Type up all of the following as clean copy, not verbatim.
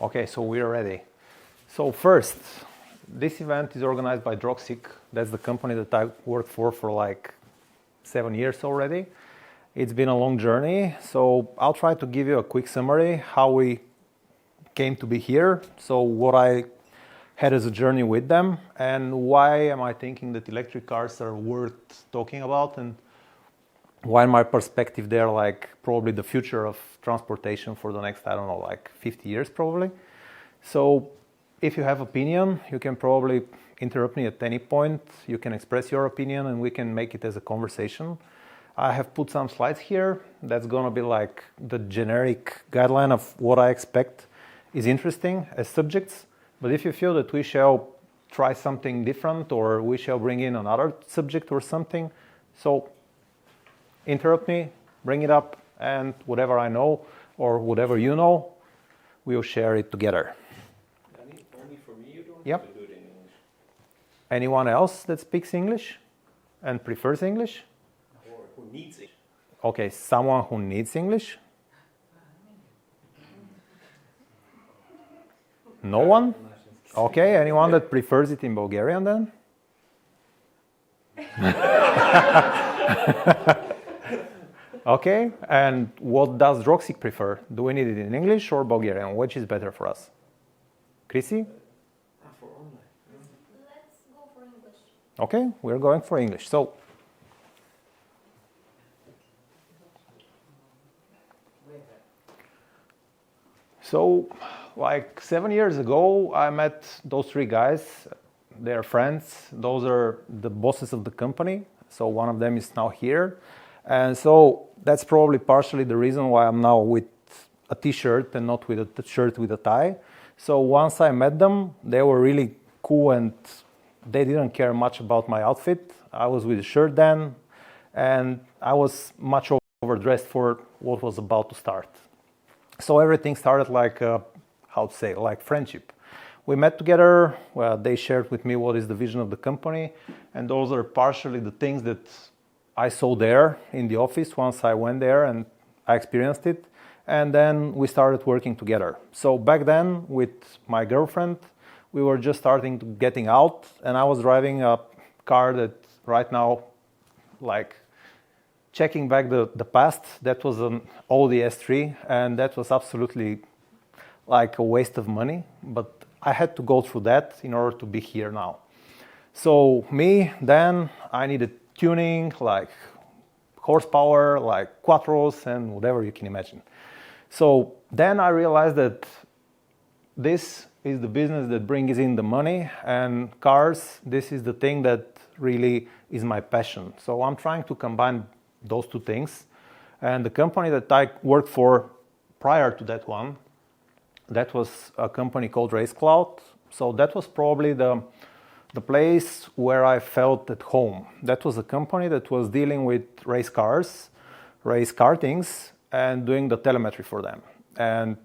Okay, so we're ready. So first, this event is organized by Droxic. That's the company that I worked for like 7 years already. It's been a long journey, so I'll try to give you a quick summary how we came to be here. So what I had as a journey with them, and why am I thinking that electric cars are worth talking about, and why my perspective they're like probably the future of transportation for the next, I don't know, like 50 years probably. So if you have opinion, you can probably interrupt me at any point. You can express your opinion and we can make it as a conversation. I have put some slides here. That's gonna be like the generic guideline of what I expect is interesting as subjects. But if you feel that we shall try something different or we shall bring in another subject or something, so interrupt me, bring it up, and whatever I know or whatever you know, we'll share it together. Only for me, you don't Yep. have to do it in English. Anyone else that speaks English and prefers English? Or who needs it. Okay, someone who needs English? No one? Okay, anyone that prefers it in Bulgarian then? Okay, and what does Droxic prefer? Do we need it in English or Bulgarian? Which is better for us? Chrissy? For online. Let's go for English. Okay, we're going for English. So, like 7 years ago, I met those three guys. They're friends. Those are the bosses of the company. So one of them is now here. And so that's probably partially the reason why I'm now with a t-shirt and not with a shirt with a tie. So once I met them, they were really cool and they didn't care much about my outfit. I was with a shirt then, and I was much overdressed for what was about to start. So everything started like, like friendship. We met together, well, they shared with me what is the vision of the company, and those are partially the things that I saw there in the office once I went there and I experienced it. And then we started working together. So back then with my girlfriend, we were just starting to getting out, and I was driving a car that right now, like checking back the past, that was an Audi S3, and that was absolutely like a waste of money, but I had to go through that in order to be here now. So me, then I needed tuning, like horsepower, like quattros and whatever you can imagine. So then I realized that this is the business that brings in the money, and cars, this is the thing that really is my passion. So I'm trying to combine those two things. And the company that I worked for prior to that one, that was a company called Race Cloud. So that was probably the place where I felt at home. That was a company that was dealing with race cars, race kartings, and doing the telemetry for them. And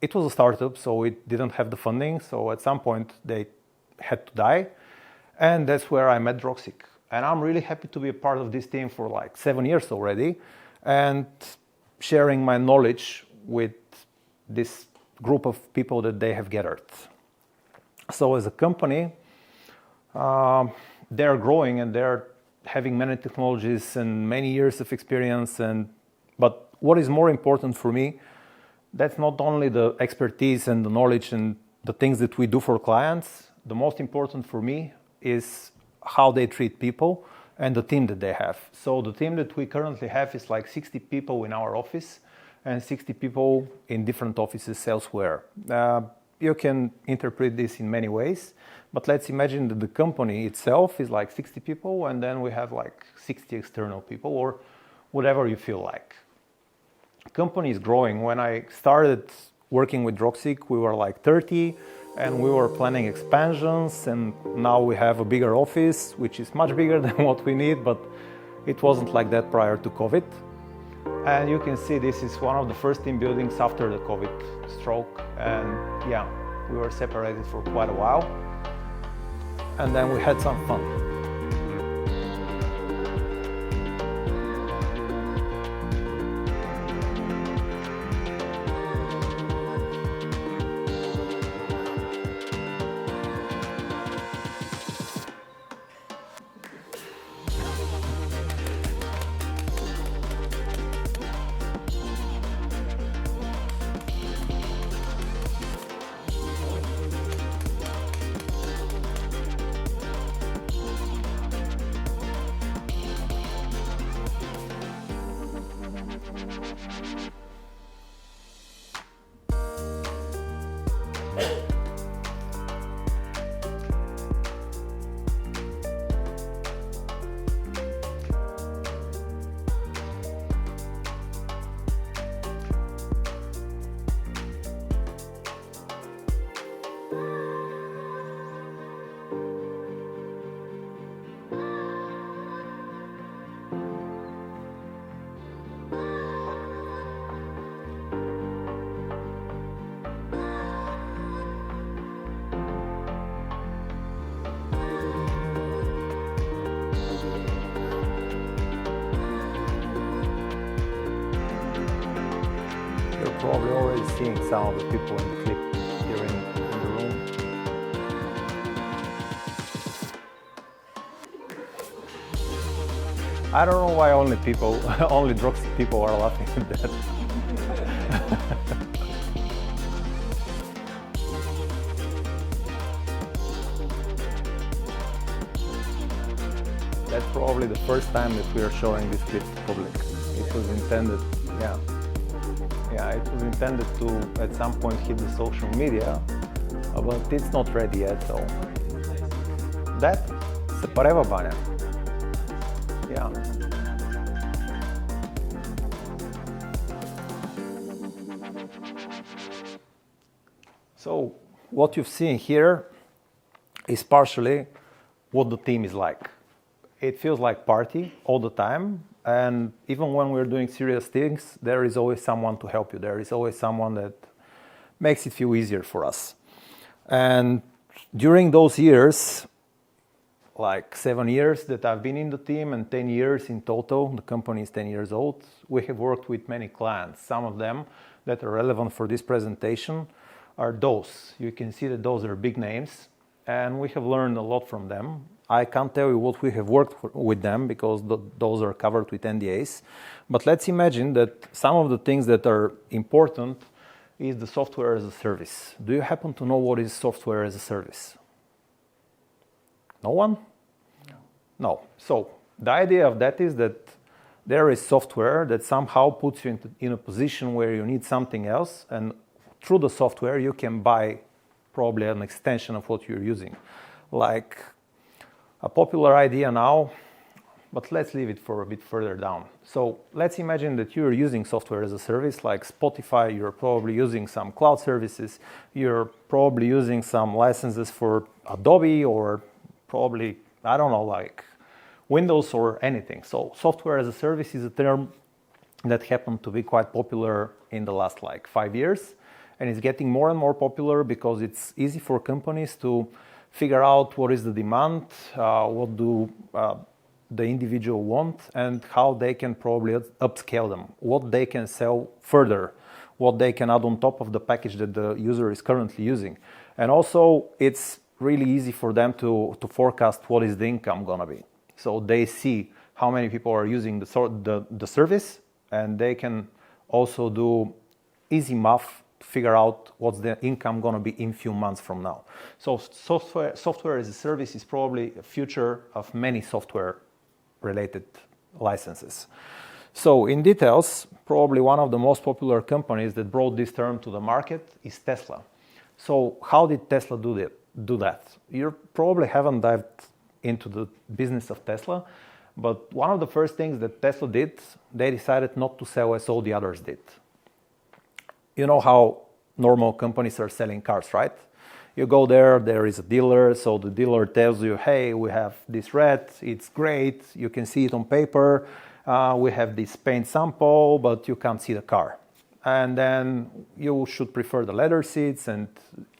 it was a startup, so it didn't have the funding. So at some point they had to die. And that's where I met Droxic. And I'm really happy to be a part of this team for like 7 years already, and sharing my knowledge with this group of people that they have gathered. So as a company, they're growing and they're having many technologies and many years of experience. But what is more important for me, that's not only the expertise and the knowledge and the things that we do for clients. The most important for me is how they treat people and the team that they have. So the team that we currently have is like 60 people in our office and 60 people in different offices elsewhere. You can interpret this in many ways, but let's imagine that the company itself is like 60 people, and then we have like 60 external people, or whatever you feel like. The company is growing. When I started working with Droxic, we were like 30, and we were planning expansions, and now we have a bigger office, which is much bigger than what we need, but it wasn't like that prior to COVID. And you can see this is one of the first team buildings after the COVID stroke. And yeah, we were separated for quite a while. And then we had some fun. seeing some of the people in the clip here in the room. I don't know why only Droxic people are laughing at that. That's probably the first time that we are showing this clip to public. It was intended, it was intended to at some point hit the social media, but it's not ready yet. So that se pareva Banja. Yeah. So what you've seen here is partially what the team is like. It feels like party all the time, and even when we're doing serious things, there is always someone to help you. There is always someone that makes it feel easier for us. And during those years, like 7 years that I've been in the team and 10 years in total, the company is 10 years old, we have worked with many clients. Some of them that are relevant for this presentation are those. You can see that those are big names, and we have learned a lot from them. I can't tell you what we have worked with them because those are covered with NDAs. But let's imagine that some of the things that are important is the software as a service. Do you happen to know what is software as a service? No one? No. So the idea of that is that there is software that somehow puts you in a position where you need something else, and through the software you can buy probably an extension of what you're using. Like a popular idea now, but let's leave it for a bit further down. So let's imagine that you're using software as a service like Spotify, you're probably using some cloud services, you're probably using some licenses for Adobe or probably, I don't know, like Windows or anything. So software as a service is a term that happened to be quite popular in the last like 5 years, and it's getting more and more popular because it's easy for companies to figure out what is the demand, what do the individual want, and how they can probably upscale them, what they can sell further, what they can add on top of the package that the user is currently using. And also, it's really easy for them to forecast what is the income gonna be. So they see how many people are using the service, and they can also do easy math to figure out what's the income going to be in few months from now. So software as a service is probably a future of many software related licenses. So in details, probably one of the most popular companies that brought this term to the market is Tesla. So how did Tesla do that? You probably haven't dived into the business of Tesla, but one of the first things that Tesla did, they decided not to sell as all the others did. You know how normal companies are selling cars, right? You go there is a dealer, so the dealer tells you, hey, we have this red, it's great, you can see it on paper, we have this paint sample, but you can't see the car. And then you should prefer the leather seats, and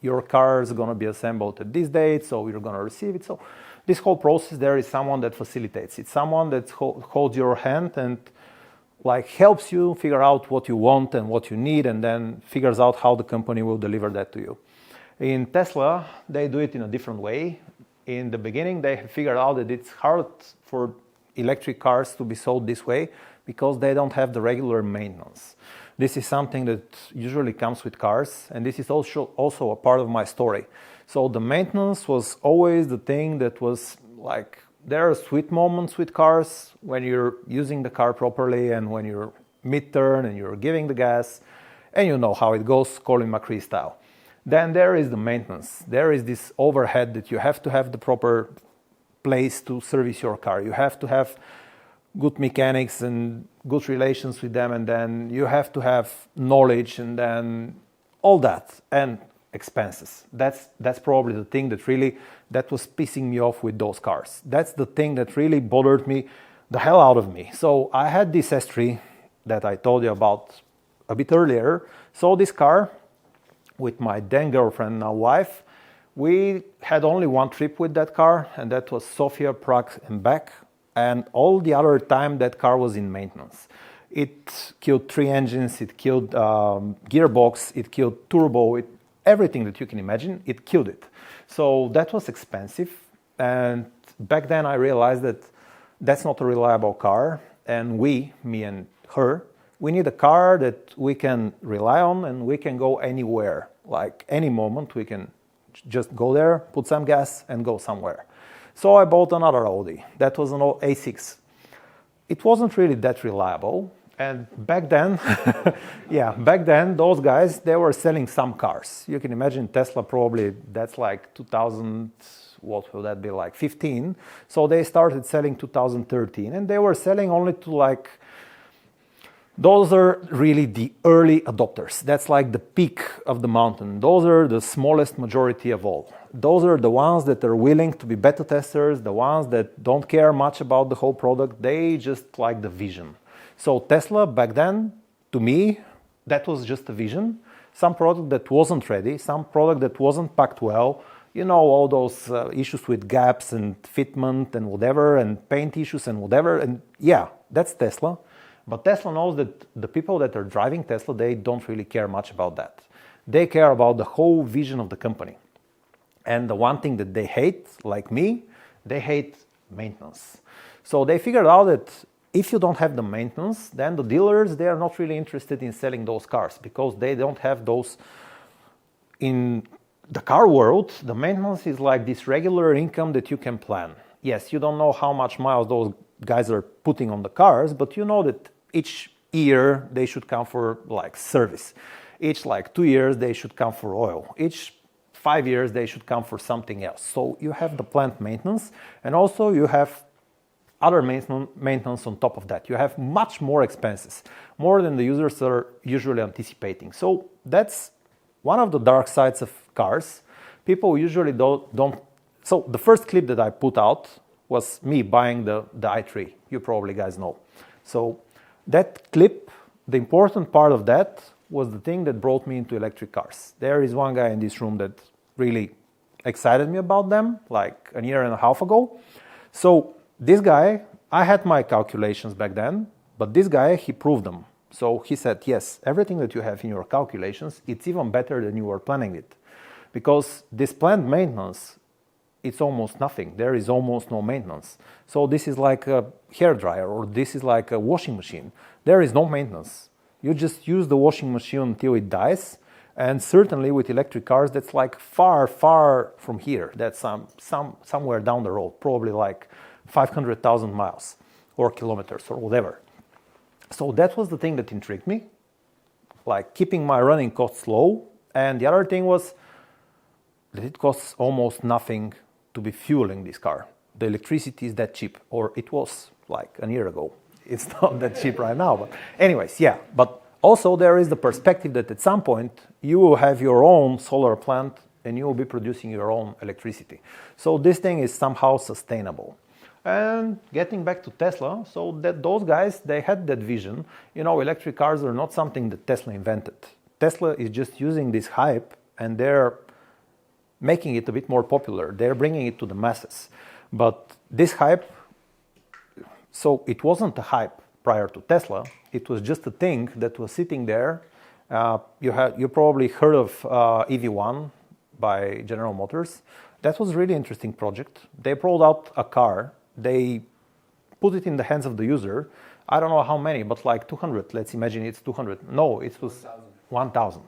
your car is going to be assembled at this date, so you're going to receive it. So this whole process, there is someone that facilitates it, someone that holds your hand and like helps you figure out what you want and what you need, and then figures out how the company will deliver that to you. In Tesla, they do it in a different way. In the beginning, they figured out that it's hard for electric cars to be sold this way because they don't have the regular maintenance. This is something that usually comes with cars, and this is also a part of my story. So the maintenance was always the thing that was like, there are sweet moments with cars when you're using the car properly and when you're mid-turn and you're giving the gas, and you know how it goes, Colin McRae style. Then there is the maintenance. There is this overhead that you have to have the proper place to service your car. You have to have good mechanics and good relations with them, and then you have to have knowledge, and then all that, and expenses. That's probably the thing that was pissing me off with those cars. That's the thing that really bothered me the hell out of me. So I had this S3 that I told you about a bit earlier. So this car with my then girlfriend, now wife, we had only one trip with that car, and that was Sofia, Prague and back. And all the other time that car was in maintenance. It killed 3 engines, it killed gearbox, it killed turbo, everything that you can imagine, it killed it. So that was expensive. And back then I realized that that's not a reliable car. And me and her, we need a car that we can rely on and we can go anywhere. Like any moment we can just go there, put some gas and go somewhere. So I bought another Audi. That was an A6. It wasn't really that reliable. And back then, back then, those guys, they were selling some cars. You can imagine Tesla probably, that's like 2000, what will that be, like 15. So they started selling 2013 and they were selling only to like, those are really the early adopters. That's like the peak of the mountain. Those are the smallest majority of all. Those are the ones that are willing to be beta testers, the ones that don't care much about the whole product. They just like the vision. So Tesla back then, to me, that was just a vision. Some product that wasn't ready, some product that wasn't packed well, you know, all those issues with gaps and fitment and whatever, and paint issues and whatever. And yeah, that's Tesla. But Tesla knows that the people that are driving Tesla, they don't really care much about that. They care about the whole vision of the company. And the one thing that they hate, like me, they hate maintenance. So they figured out that if you don't have the maintenance, then the dealers, they are not really interested in selling those cars because they don't have those. In the car world, the maintenance is like this regular income that you can plan. Yes, you don't know how much miles those guys are putting on the cars, but you know that each year they should come for like service. Each like 2 years they should come for oil. Each 5 years they should come for something else. So you have the plant maintenance and also you have other maintenance on top of that. You have much more expenses, more than the users are usually anticipating. So that's one of the dark sides of cars. People usually don't. So the first clip that I put out was me buying the i3. You probably guys know. So that clip, the important part of that was the thing that brought me into electric cars. There is one guy in this room that really excited me about them like a year and a half ago. So this guy, I had my calculations back then, but this guy, he proved them. So he said, yes, everything that you have in your calculations, it's even better than you were planning it. Because this planned maintenance, it's almost nothing. There is almost no maintenance. So this is like a hairdryer or this is like a washing machine. There is no maintenance. You just use the washing machine until it dies. And certainly with electric cars, that's like far, far from here. That's somewhere down the road, probably like 500,000 miles or kilometers or whatever. So that was the thing that intrigued me, like keeping my running costs low. And the other thing was that it costs almost nothing to be fueling this car. The electricity is that cheap, or it was like a year ago. It's not that cheap right now, but anyways, yeah. But also there is the perspective that at some point you will have your own solar plant and you will be producing your own electricity. So this thing is somehow sustainable. And getting back to Tesla, so that those guys, they had that vision. You know, electric cars are not something that Tesla invented. Tesla is just using this hype and they're making it a bit more popular. They're bringing it to the masses. But this hype, so it wasn't a hype prior to Tesla. It was just a thing that was sitting there. You probably heard of EV1 by General Motors. That was a really interesting project. They rolled out a car. They put it in the hands of the user. I don't know how many, but like 200. Let's imagine it's 200. No, it was 1,000.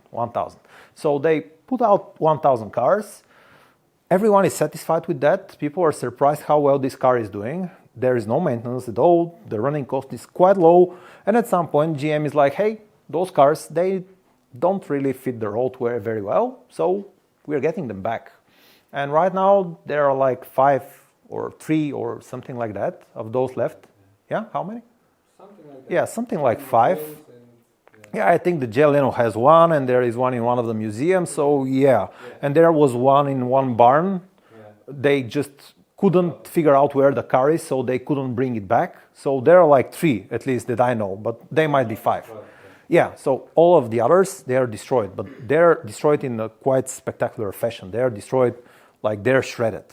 So they put out 1,000 cars. Everyone is satisfied with that. People are surprised how well this car is doing. There is no maintenance at all. The running cost is quite low. And at some point, GM is like, hey, those cars, they don't really fit the road very well. So we're getting them back. And right now, there are like 5 or 3 or something like that of those left. Yeah, how many? Something like that. Yeah, something like 5. Yeah, I think the Jay Leno has one, and there is one in one of the museums. So yeah, and there was one in one barn. They just couldn't figure out where the car is, so they couldn't bring it back. So there are like 3, at least that I know, but they might be 5. Yeah, so all of the others, they are destroyed, but they're destroyed in a quite spectacular fashion. They're destroyed like they're shredded.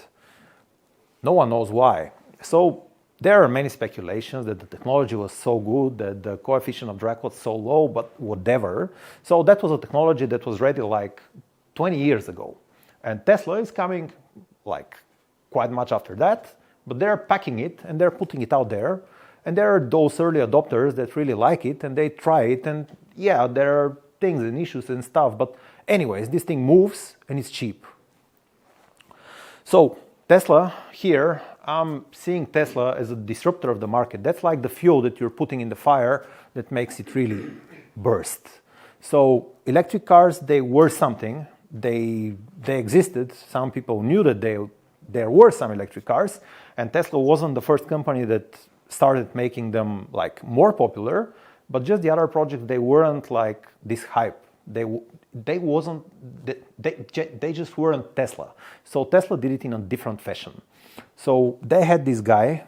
No one knows why. So there are many speculations that the technology was so good, that the coefficient of drag was so low, but whatever. So that was a technology that was ready like 20 years ago. And Tesla is coming like quite much after that, but they're packing it and they're putting it out there. And there are those early adopters that really like it and they try it. And yeah, there are things and issues and stuff. But anyways, this thing moves and it's cheap. So Tesla here, I'm seeing Tesla as a disruptor of the market. That's like the fuel that you're putting in the fire that makes it really burst. So electric cars, they were something. They existed. Some people knew that there were some electric cars, and Tesla wasn't the first company that started making them like more popular, but just the other projects, they weren't like this hype. They just weren't Tesla. So Tesla did it in a different fashion. So they had this guy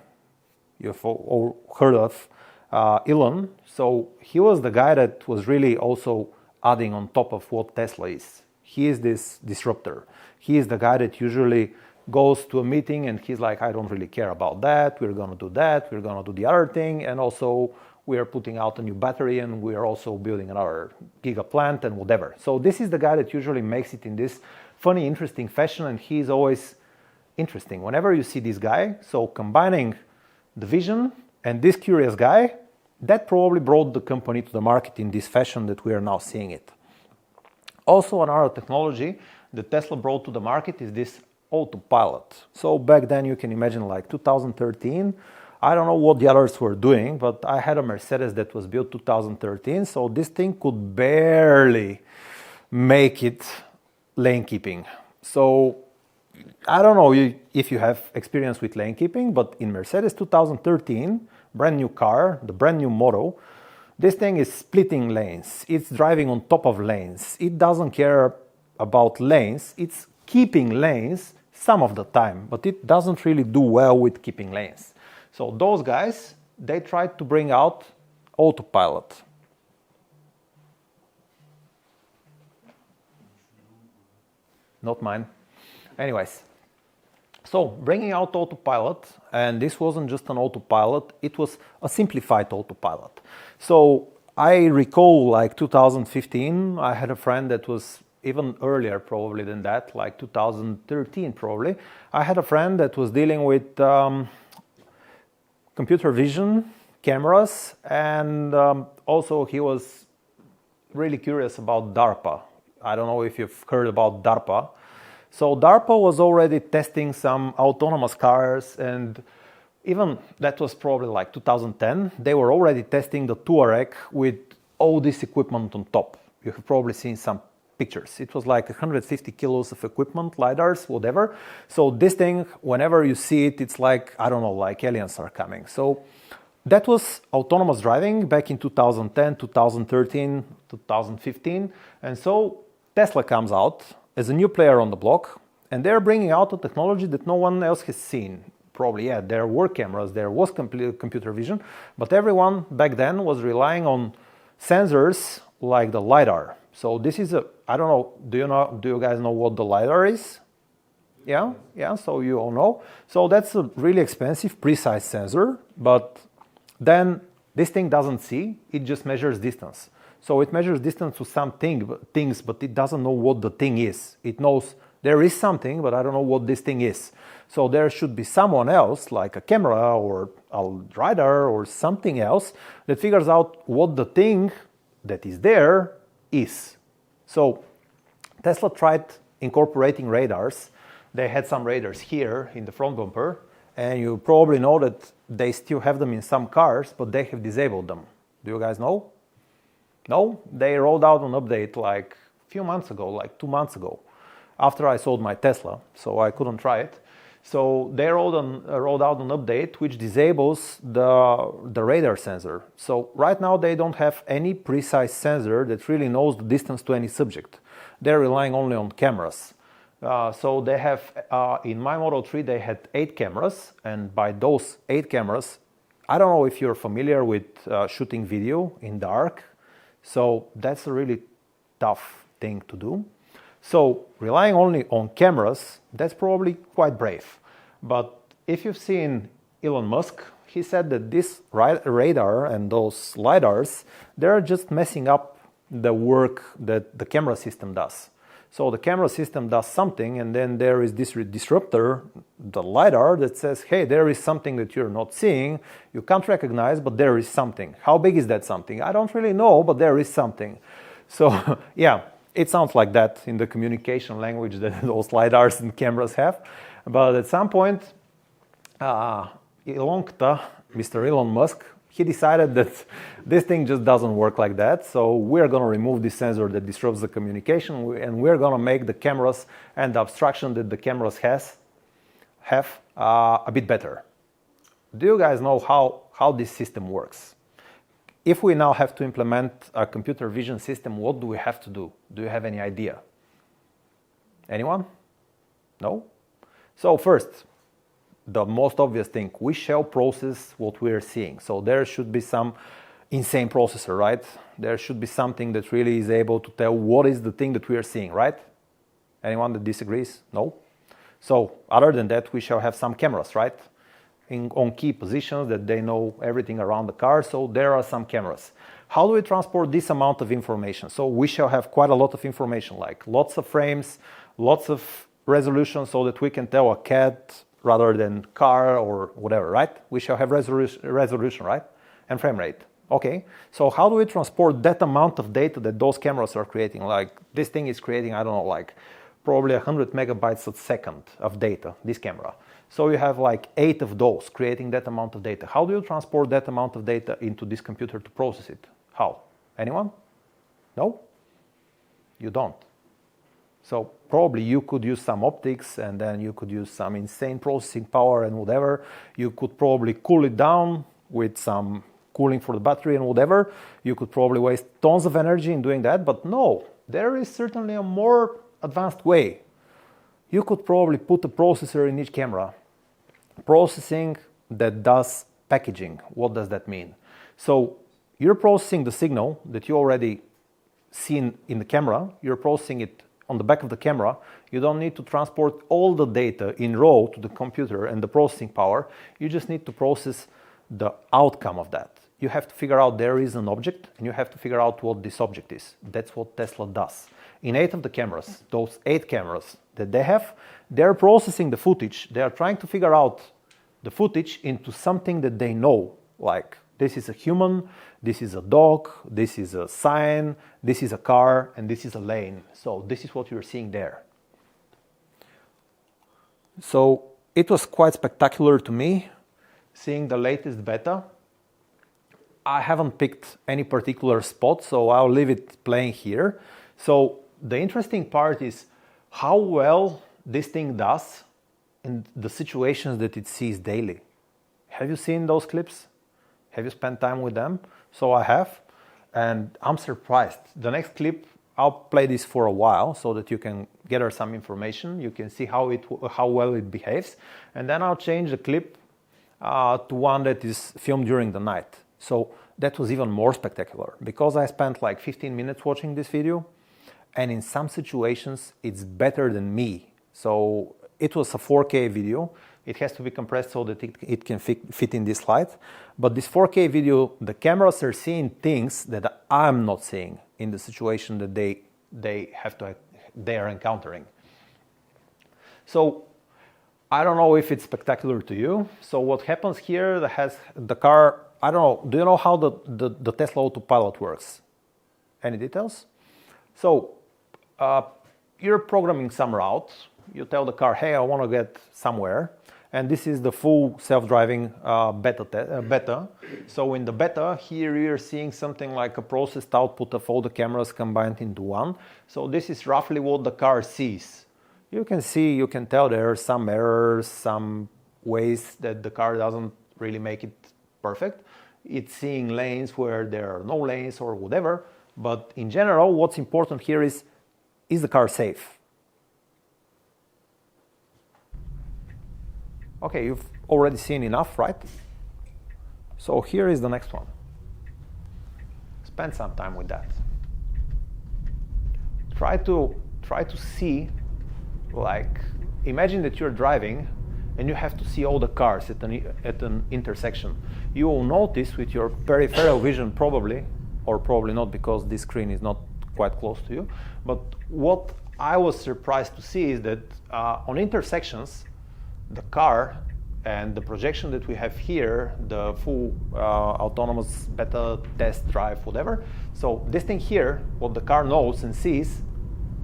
you've all heard of, Elon. So he was the guy that was really also adding on top of what Tesla is. He is this disruptor. He is the guy that usually goes to a meeting and he's like, I don't really care about that. We're going to do that. We're going to do the other thing. And also we are putting out a new battery and we are also building another giga plant and whatever. So this is the guy that usually makes it in this funny, interesting fashion. And he's always interesting. Whenever you see this guy, so combining the vision and this curious guy, that probably brought the company to the market in this fashion that we are now seeing it. Also, another technology that Tesla brought to the market is this autopilot. So back then you can imagine like 2013, I don't know what the others were doing, but I had a Mercedes that was built 2013, so this thing could barely make it lane keeping. So I don't know if you have experience with lane keeping, but in Mercedes 2013, brand new car, the brand new model, this thing is splitting lanes. It's driving on top of lanes. It doesn't care about lanes. It's keeping lanes some of the time, but it doesn't really do well with keeping lanes. So those guys, they tried to bring out autopilot. Not mine. Anyways, so bringing out autopilot, and this wasn't just an autopilot, it was a simplified autopilot. So I recall like 2015, I had a friend that was even earlier probably than that, like 2013 probably. I had a friend that was dealing with computer vision, cameras, and also he was really curious about DARPA. I don't know if you've heard about DARPA. So DARPA was already testing some autonomous cars, and even that was probably like 2010. They were already testing the Touareg with all this equipment on top. You have probably seen some pictures. It was like 150 kilos of equipment, LiDARs, whatever. So this thing, whenever you see it, it's like, I don't know, like aliens are coming. So that was autonomous driving back in 2010, 2013, 2015. And so Tesla comes out as a new player on the block, and they're bringing out a technology that no one else has seen. Probably, yeah, there were cameras, there was computer vision, but everyone back then was relying on sensors like the LiDAR. So this is I don't know, do you guys know what the LiDAR is? Yeah, so you all know. So that's a really expensive, precise sensor, but then this thing doesn't see, it just measures distance. So it measures distance to some things, but it doesn't know what the thing is. It knows there is something, but I don't know what this thing is. So there should be someone else, like a camera or a radar or something else, that figures out what the thing that is there is. So Tesla tried incorporating radars. They had some radars here in the front bumper, and you probably know that they still have them in some cars, but they have disabled them. Do you guys know? No, they rolled out an update like a few months ago, like 2 months ago, after I sold my Tesla, so I couldn't try it. So they rolled out an update which disables the radar sensor. So right now they don't have any precise sensor that really knows the distance to any subject. They're relying only on cameras. So they have, in my Model 3, they had 8 cameras, and by those 8 cameras, I don't know if you're familiar with shooting video in dark. So that's a really tough thing to do. So relying only on cameras, that's probably quite brave. But if you've seen Elon Musk, he said that this radar and those LiDARs, they're just messing up the work that the camera system does. So the camera system does something, and then there is this disruptor, the LiDAR, that says, hey, there is something that you're not seeing, you can't recognize, but there is something. How big is that something? I don't really know, but there is something. So yeah, it sounds like that in the communication language that those LiDARs and cameras have. But at some point, Mr. Elon Musk, he decided that this thing just doesn't work like that. So we're going to remove this sensor that disrupts the communication, and we're going to make the cameras and the abstraction that the cameras have a bit better. Do you guys know how this system works? If we now have to implement a computer vision system, what do we have to do? Do you have any idea? Anyone? No? So first, the most obvious thing, we shall process what we are seeing. So there should be some insane processor, right? There should be something that really is able to tell what is the thing that we are seeing, right? Anyone that disagrees? No? So other than that, we shall have some cameras, right? On key positions that they know everything around the car. So there are some cameras. How do we transport this amount of information? So we shall have quite a lot of information, like lots of frames, lots of resolution, so that we can tell a cat rather than car or whatever, right? We shall have resolution, right? And frame rate. Okay, so how do we transport that amount of data that those cameras are creating? Like this thing is creating, I don't know, like probably 100 megabytes a second of data, this camera. So you have like 8 of those creating that amount of data. How do you transport that amount of data into this computer to process it? How? Anyone? No? You don't. So probably you could use some optics, and then you could use some insane processing power and whatever. You could probably cool it down with some cooling for the battery and whatever. You could probably waste tons of energy in doing that, but no, there is certainly a more advanced way. You could probably put a processor in each camera. Processing that does packaging. What does that mean? So you're processing the signal that you already seen in the camera. You're processing it on the back of the camera. You don't need to transport all the data in raw to the computer and the processing power. You just need to process the outcome of that. You have to figure out there is an object, and you have to figure out what this object is. That's what Tesla does. In 8 of the cameras, those 8 cameras that they have, they're processing the footage. They are trying to figure out the footage into something that they know, like this is a human, this is a dog, this is a sign, this is a car, and this is a lane. So this is what you're seeing there. So it was quite spectacular to me seeing the latest beta. I haven't picked any particular spot, so I'll leave it playing here. So the interesting part is how well this thing does in the situations that it sees daily. Have you seen those clips? Have you spent time with them? So I have, and I'm surprised. The next clip, I'll play this for a while so that you can gather some information. You can see how well it behaves, and then I'll change the clip to one that is filmed during the night. So that was even more spectacular because I spent like 15 minutes watching this video, and in some situations it's better than me. So it was a 4K video. It has to be compressed so that it can fit in this light. But this 4K video, the cameras are seeing things that I'm not seeing in the situation that they are encountering. So I don't know if it's spectacular to you. So what happens here has the car, I don't know, do you know how the Tesla autopilot works? Any details? So you're programming some route. You tell the car, hey, I want to get somewhere. And this is the full self-driving beta. So in the beta, here you're seeing something like a processed output of all the cameras combined into one. So this is roughly what the car sees. You can tell there are some errors, some ways that the car doesn't really make it perfect. It's seeing lanes where there are no lanes or whatever. But in general, what's important here is the car safe? Okay, you've already seen enough, right? So here is the next one. Spend some time with that. Try to see, like, imagine that you're driving and you have to see all the cars at an intersection. You will notice with your peripheral vision probably, or probably not because this screen is not quite close to you, but what I was surprised to see is that on intersections, the car and the projection that we have here, the full autonomous beta test drive, whatever. So this thing here, what the car knows and sees,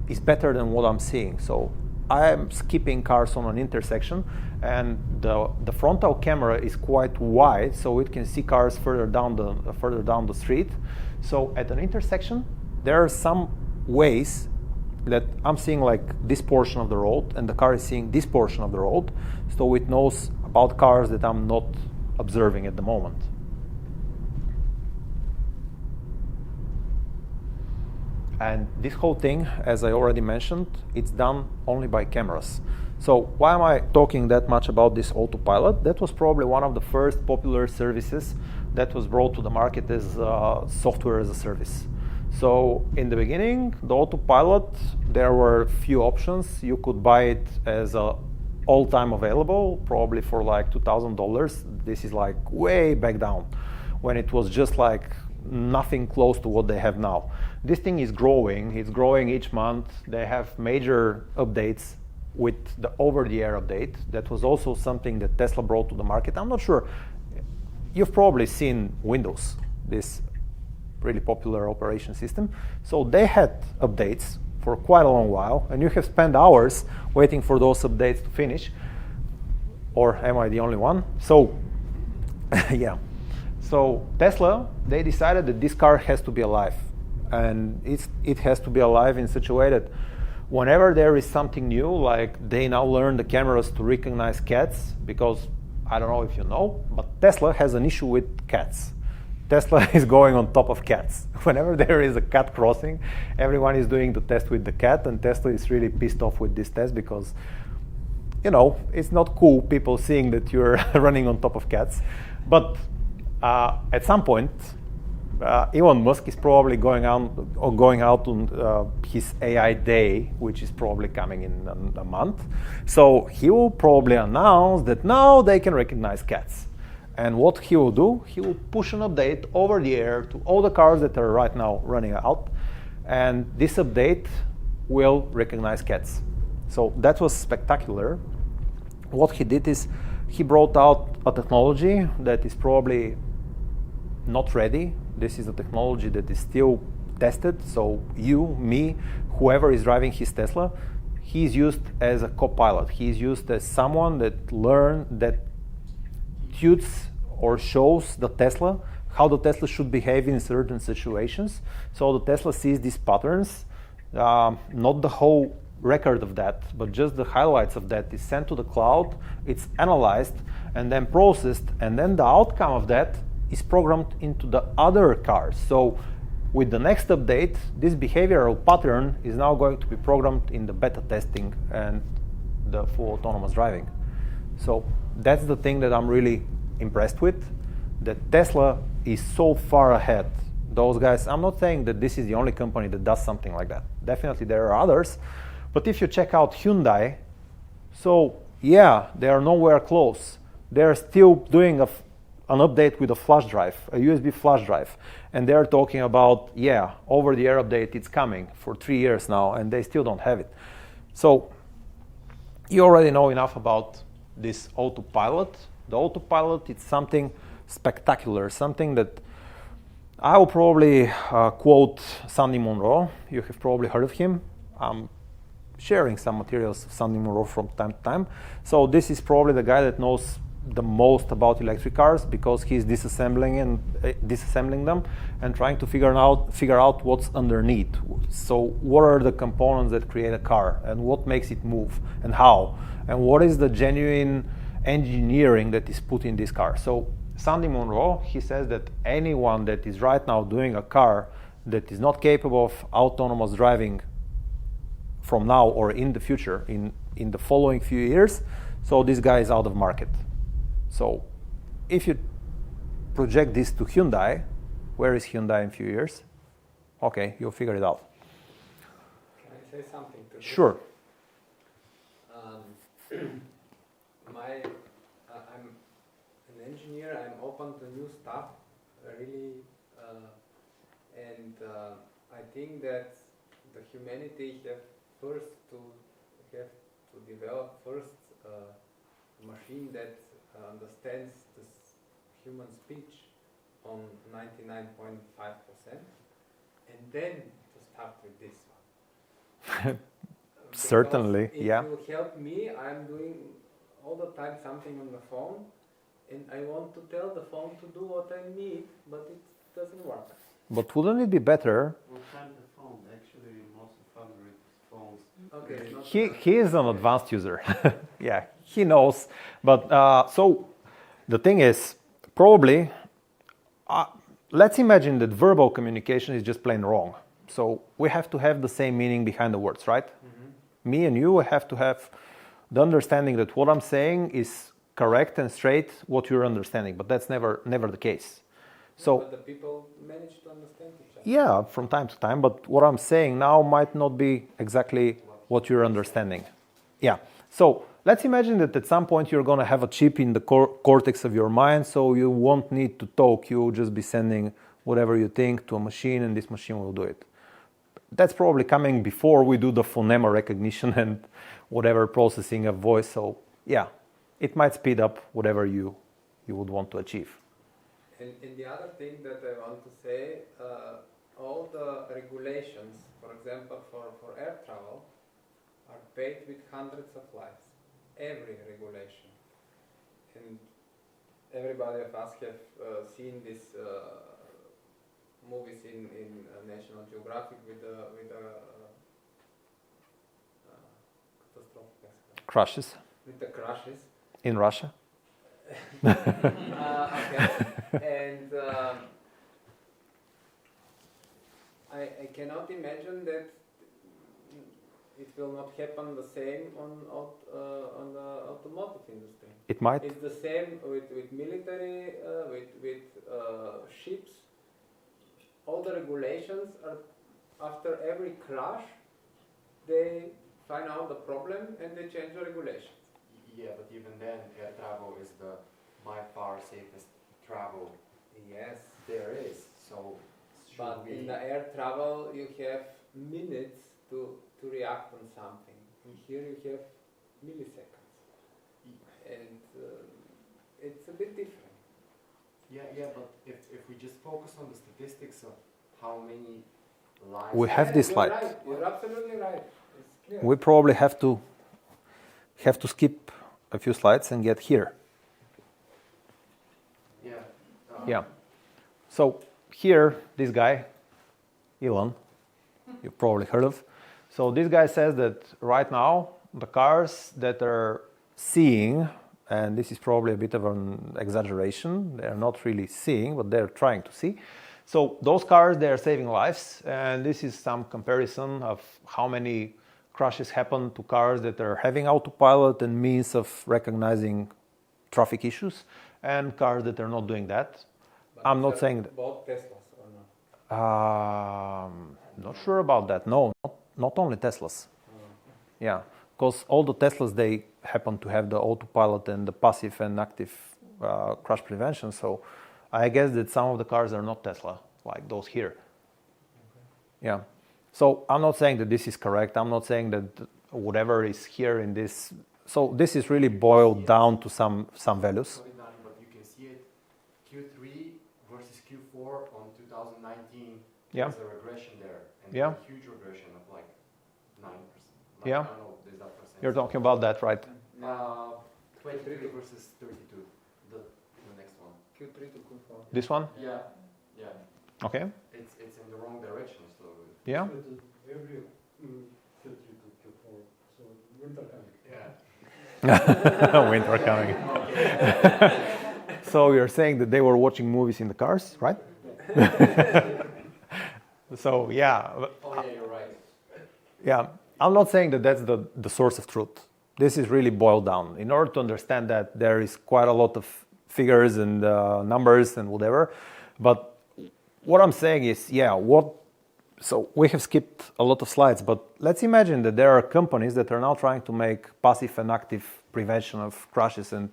is better than what I'm seeing. So I'm skipping cars on an intersection, and the frontal camera is quite wide, so it can see cars further down the street. So at an intersection, there are some ways that I'm seeing like this portion of the road, and the car is seeing this portion of the road, so it knows about cars that I'm not observing at the moment. And this whole thing, as I already mentioned, it's done only by cameras. So why am I talking that much about this autopilot? That was probably one of the first popular services that was brought to the market as software as a service. So in the beginning, the autopilot, there were few options. You could buy it as a all-time available, probably for like $2,000. This is like way back down, when it was just like nothing close to what they have now. This thing is growing. It's growing each month. They have major updates with the over-the-air update. That was also something that Tesla brought to the market. I'm not sure. You've probably seen Windows, this really popular operation system. So they had updates for quite a long while, and you have spent hours waiting for those updates to finish. Or am I the only one? So, yeah. So Tesla, they decided that this car has to be alive. And it has to be alive in such a way that whenever there is something new, like they now learn the cameras to recognize cats, because I don't know if you know, but Tesla has an issue with cats. Tesla is going on top of cats. Whenever there is a cat crossing, everyone is doing the test with the cat, and Tesla is really pissed off with this test because, you know, it's not cool people seeing that you're running on top of cats. But at some point, Elon Musk is probably going out on his AI day, which is probably coming in a month. So he will probably announce that now they can recognize cats. And what he will do, he will push an update over the air to all the cars that are right now running out. And this update will recognize cats. So that was spectacular. What he did is he brought out a technology that is probably not ready. This is a technology that is still tested. So you, me, whoever is driving his Tesla, he's used as a co-pilot. He's used as someone that tunes or shows the Tesla how the Tesla should behave in certain situations. So the Tesla sees these patterns, not the whole record of that, but just the highlights of that is sent to the cloud, it's analyzed and then processed, and then the outcome of that is programmed into the other cars. So with the next update, this behavioral pattern is now going to be programmed in the beta testing and the full autonomous driving. So that's the thing that I'm really impressed with, that Tesla is so far ahead. Those guys, I'm not saying that this is the only company that does something like that. Definitely there are others. But if you check out Hyundai, so yeah, they are nowhere close. They're still doing an update with a flash drive, a USB flash drive. And they're talking about, yeah, over-the-air update, it's coming for 3 years now, and they still don't have it. So you already know enough about this autopilot. The autopilot, it's something spectacular, something that I will probably quote Sandy Munro. You have probably heard of him. I'm sharing some materials of Sandy Munro from time to time. So this is probably the guy that knows the most about electric cars, because he's disassembling them and trying to figure out what's underneath. So what are the components that create a car, and what makes it move, and how, and what is the genuine engineering that is put in this car. So Sandy Munro, he says that anyone that is right now doing a car that is not capable of autonomous driving from now or in the future, in the following few years, so this guy is out of market. So if you project this to Hyundai, where is Hyundai in a few years? Okay, you'll figure it out. Can I say something to this? Sure. My I'm an engineer. I'm open to new stuff, really, and I think that the humanity have to develop first a machine that understands this human speech on 99.5%, and then to start with this one. Certainly, Because yeah. It will help me. I'm doing all the time something on the phone, and I want to tell the phone to do what I need, but it doesn't work. But wouldn't it be better? What kind of phone? Actually, most favorite phones. Okay. not He is an advanced user. Yeah, he knows. But so the thing is, probably, let's imagine that verbal communication is just plain wrong. So we have to have the same meaning behind the words, right? Me and you have to have the understanding that what I'm saying is correct and straight what you're understanding, but that's never the case. So But the people manage to understand each other. yeah, from time to time, but what I'm saying now might not be exactly what you're understanding. Yeah. So let's imagine that at some point you're going to have a chip in the cortex of your mind, so you won't need to talk. You'll just be sending whatever you think to a machine, and this machine will do it. That's probably coming before we do the phonema recognition and whatever processing of voice. So yeah, it might speed up whatever you would want to achieve. And the other thing that I want to say, all the regulations, for example, for air travel, are paid with hundreds of lives. Every regulation. And everybody of us have seen these movies in National Geographic with Crashes with the crashes. in Russia. Okay. And I cannot imagine that it will not happen the same on the automotive industry. It might. It's the same with military, with ships. All the regulations are, after every crash, they find out the problem and they change the regulations. Yeah, but even then, air travel is the by far safest travel Yes. there is. So, should But we? in the air travel, you have minutes to react on something. And here you have milliseconds. And it's a bit different. Yeah, but if we just focus on the statistics of how many lives We have this you're slide. Right. You're absolutely right. It's clear. We probably have to skip a few slides and get here. Yeah. Yeah. So here, this guy, Elon, you've probably heard of. So this guy says that right now, the cars that are seeing, and this is probably a bit of an exaggeration, they're not really seeing, but they're trying to see. So those cars, they're saving lives, and this is some comparison of how many crashes happen to cars that are having autopilot and means of recognizing traffic issues, and cars that are not doing that. But I'm you not have saying that. both Teslas or not? Not sure about that. No, not only Teslas. Yeah, because all the Teslas, they happen to have the autopilot and the passive and active crash prevention. So I guess that some of the cars are not Tesla, like those here. Yeah. So I'm not saying that this is correct. I'm not saying that whatever is here in this. So this is really boiled down to some values. Sorry, Dani, but you can see it. Q3 versus Q4 on 2019. Yeah. There's a regression there. And Yeah. a huge regression of like 9%. Yeah. I don't know, there's that percentage. You're talking about that, right? 23 versus 32. The next one. Q3 to Q4. This one? Yeah. Yeah. Okay. It's in the wrong direction. So Yeah. Every Q3 to Q4, so winter coming. yeah. Winter coming. So you're saying that they were watching movies in the cars, right? So yeah, Oh yeah, you're right. yeah. I'm not saying that that's the source of truth. This is really boiled down. In order to understand that, there is quite a lot of figures and numbers and whatever. But what I'm saying is, yeah, so we have skipped a lot of slides, but let's imagine that there are companies that are now trying to make passive and active prevention of crashes, and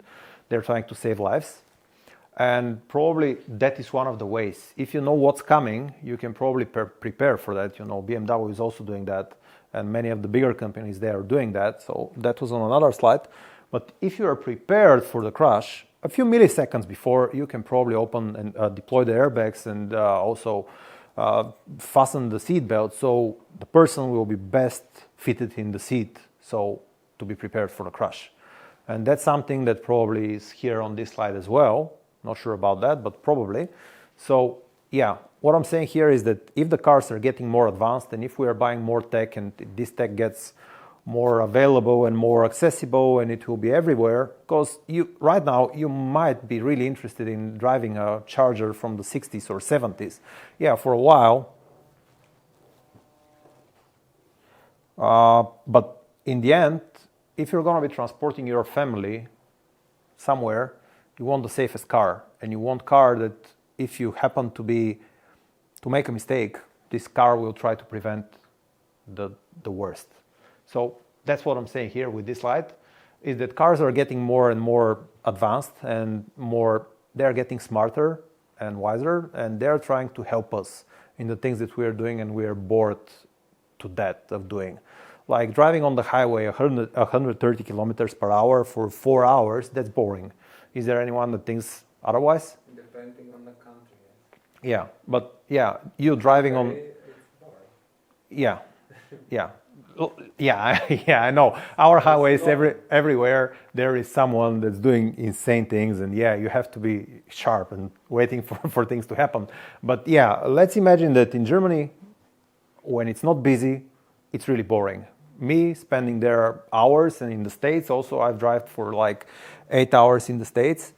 they're trying to save lives. And probably that is one of the ways. If you know what's coming, you can probably prepare for that. You know, BMW is also doing that, and many of the bigger companies, they are doing that. So that was on another slide. But if you are prepared for the crash, a few milliseconds before, you can probably open and deploy the airbags, and also fasten the seat belt, so the person will be best fitted in the seat, so to be prepared for the crash. And that's something that probably is here on this slide as well. Not sure about that, but probably. So yeah, what I'm saying here is that if the cars are getting more advanced, and if we are buying more tech, and this tech gets more available and more accessible, and it will be everywhere, because right now you might be really interested in driving a Charger from the 60s or 70s. Yeah, for a while. But in the end, if you're going to be transporting your family somewhere, you want the safest car, and you want a car that if you happen to make a mistake, this car will try to prevent the worst. So that's what I'm saying here with this slide, is that cars are getting more and more advanced, and they're getting smarter and wiser, and they're trying to help us in the things that we are doing, and we are bored to death of doing. Like driving on the highway 130 kilometers per hour for 4 hours, that's boring. Is there anyone that thinks otherwise? Depending on the country. Yeah, but yeah, you driving on... It's boring. Yeah, yeah. Yeah, I know. Our highways, everywhere, there is someone that's doing insane things, and yeah, you have to be sharp and waiting for things to happen. But yeah, let's imagine that in Germany, when it's not busy, it's really boring. Me spending there hours, and in the States also, I've driven for like 8 hours in the States.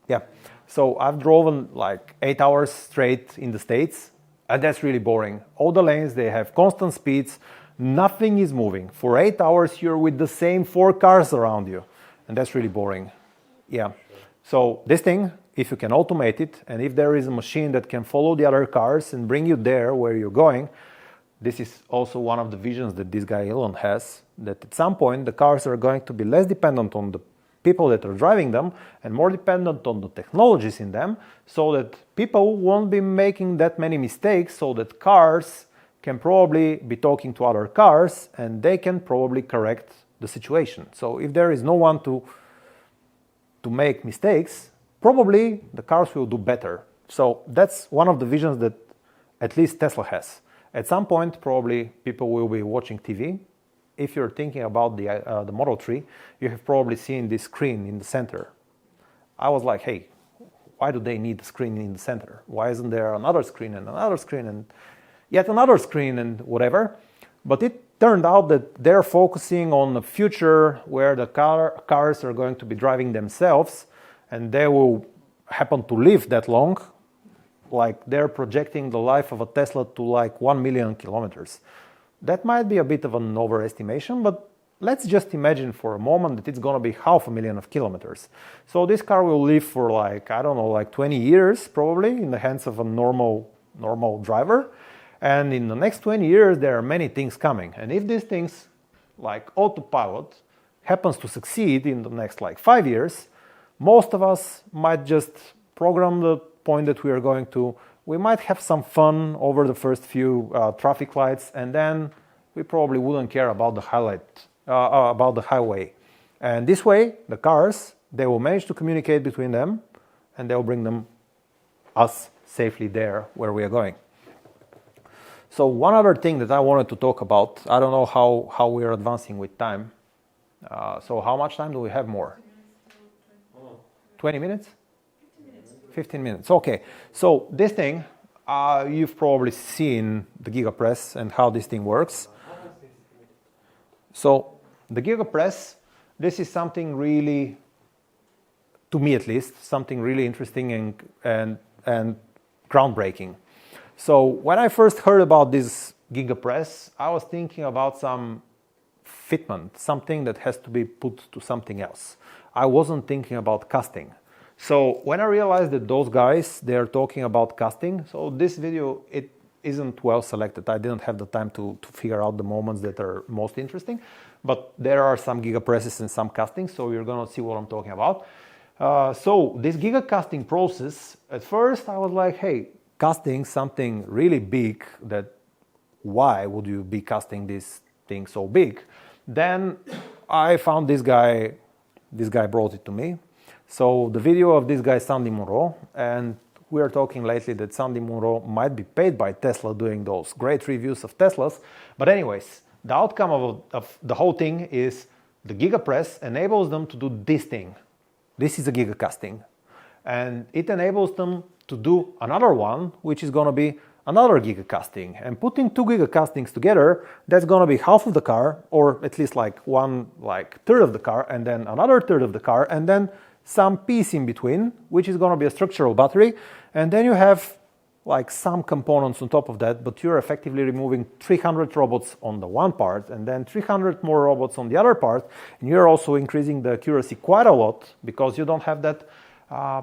Yeah, so I've driven like 8 hours straight in the States, and that's really boring. All the lanes, they have constant speeds, nothing is moving. For 8 hours, you're with the same 4 cars around you, and that's really boring. Yeah, so this thing, if you can automate it, and if there is a machine that can follow the other cars and bring you there where you're going, this is also one of the visions that this guy Elon has, that at some point the cars are going to be less dependent on the people that are driving them and more dependent on the technologies in them, so that people won't be making that many mistakes, so that cars can probably be talking to other cars and they can probably correct the situation. So if there is no one to make mistakes, probably the cars will do better. So that's one of the visions that at least Tesla has. At some point, probably people will be watching TV. If you're thinking about the Model 3, you have probably seen this screen in the center. I was like, hey, why do they need a screen in the center? Why isn't there another screen and another screen and yet another screen and whatever? But it turned out that they're focusing on the future where the cars are going to be driving themselves, and they will happen to live that long. Like they're projecting the life of a Tesla to like 1 million kilometers. That might be a bit of an overestimation, but let's just imagine for a moment that it's going to be 500,000 kilometers. So this car will live for like, I don't know, like 20 years probably in the hands of a normal driver. And in the next 20 years, there are many things coming. And if these things, like autopilot, happens to succeed in the next like 5 years, most of us might just program the point that we are going to. We might have some fun over the first few traffic lights, and then we probably wouldn't care about the highway. And this way, the cars, they will manage to communicate between them, and they will bring us safely there where we are going. So one other thing that I wanted to talk about, I don't know how we are advancing with time. So how much time do we have more? 20 minutes? 15 minutes, okay. So this thing, you've probably seen the GigaPress and how this thing works. So the GigaPress, this is something really, to me at least, something really interesting and groundbreaking. So when I first heard about this GigaPress, I was thinking about some fitment, something that has to be put to something else. I wasn't thinking about casting. So when I realized that those guys, they're talking about casting, so this video, isn't well selected. I didn't have the time to figure out the moments that are most interesting, but there are some gigapresses and some castings, so you're gonna see what I'm talking about. So this giga casting process, at first I was like, hey, casting something really big, that why would you be casting this thing so big? Then I found this guy brought it to me. So the video of this guy, Sandy Munro, and we are talking lately that Sandy Munro might be paid by Tesla doing those great reviews of Teslas. But anyways, the outcome of the whole thing is the gigapress enables them to do this thing. This is a giga casting. And it enables them to do another one, which is going to be another giga casting. And putting two giga castings together, that's going to be half of the car, or at least like one third of the car, and then another third of the car, and then some piece in between, which is going to be a structural battery. And then you have like some components on top of that, but you're effectively removing 300 robots on the one part and then 300 more robots on the other part. And you're also increasing the accuracy quite a lot, because you don't have that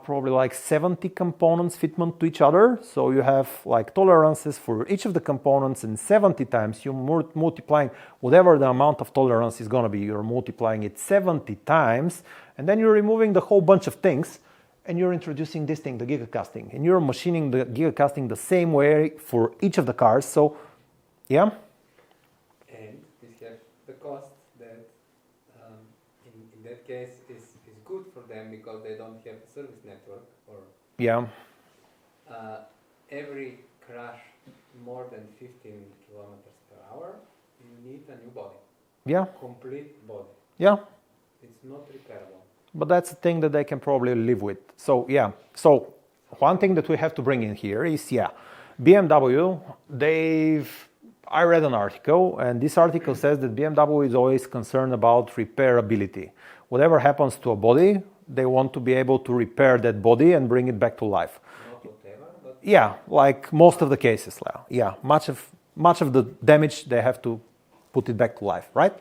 probably like 70 components fitment to each other. So you have like tolerances for each of the components, and 70 times you're multiplying whatever the amount of tolerance is going to be, you're multiplying it 70 times, and then you're removing the whole bunch of things, and you're introducing this thing, the gigacasting, and you're machining the gigacasting the same way for each of the cars. So yeah. And this have the cost that in that case is good for them, because they don't have a service network, or Yeah. Every crash more than 15 kilometers per hour, you need a new body, Yeah. complete body. Yeah. It's not repairable. But that's a thing that they can probably live with. So yeah. So one thing that we have to bring in here is, BMW, I read an article, and this article says that BMW is always concerned about repairability. Whatever happens to a body, they want to be able to repair that body and bring it back to life. Not whatever, but Yeah, like most of the cases. Yeah, much of the damage, they have to put it back to life, right?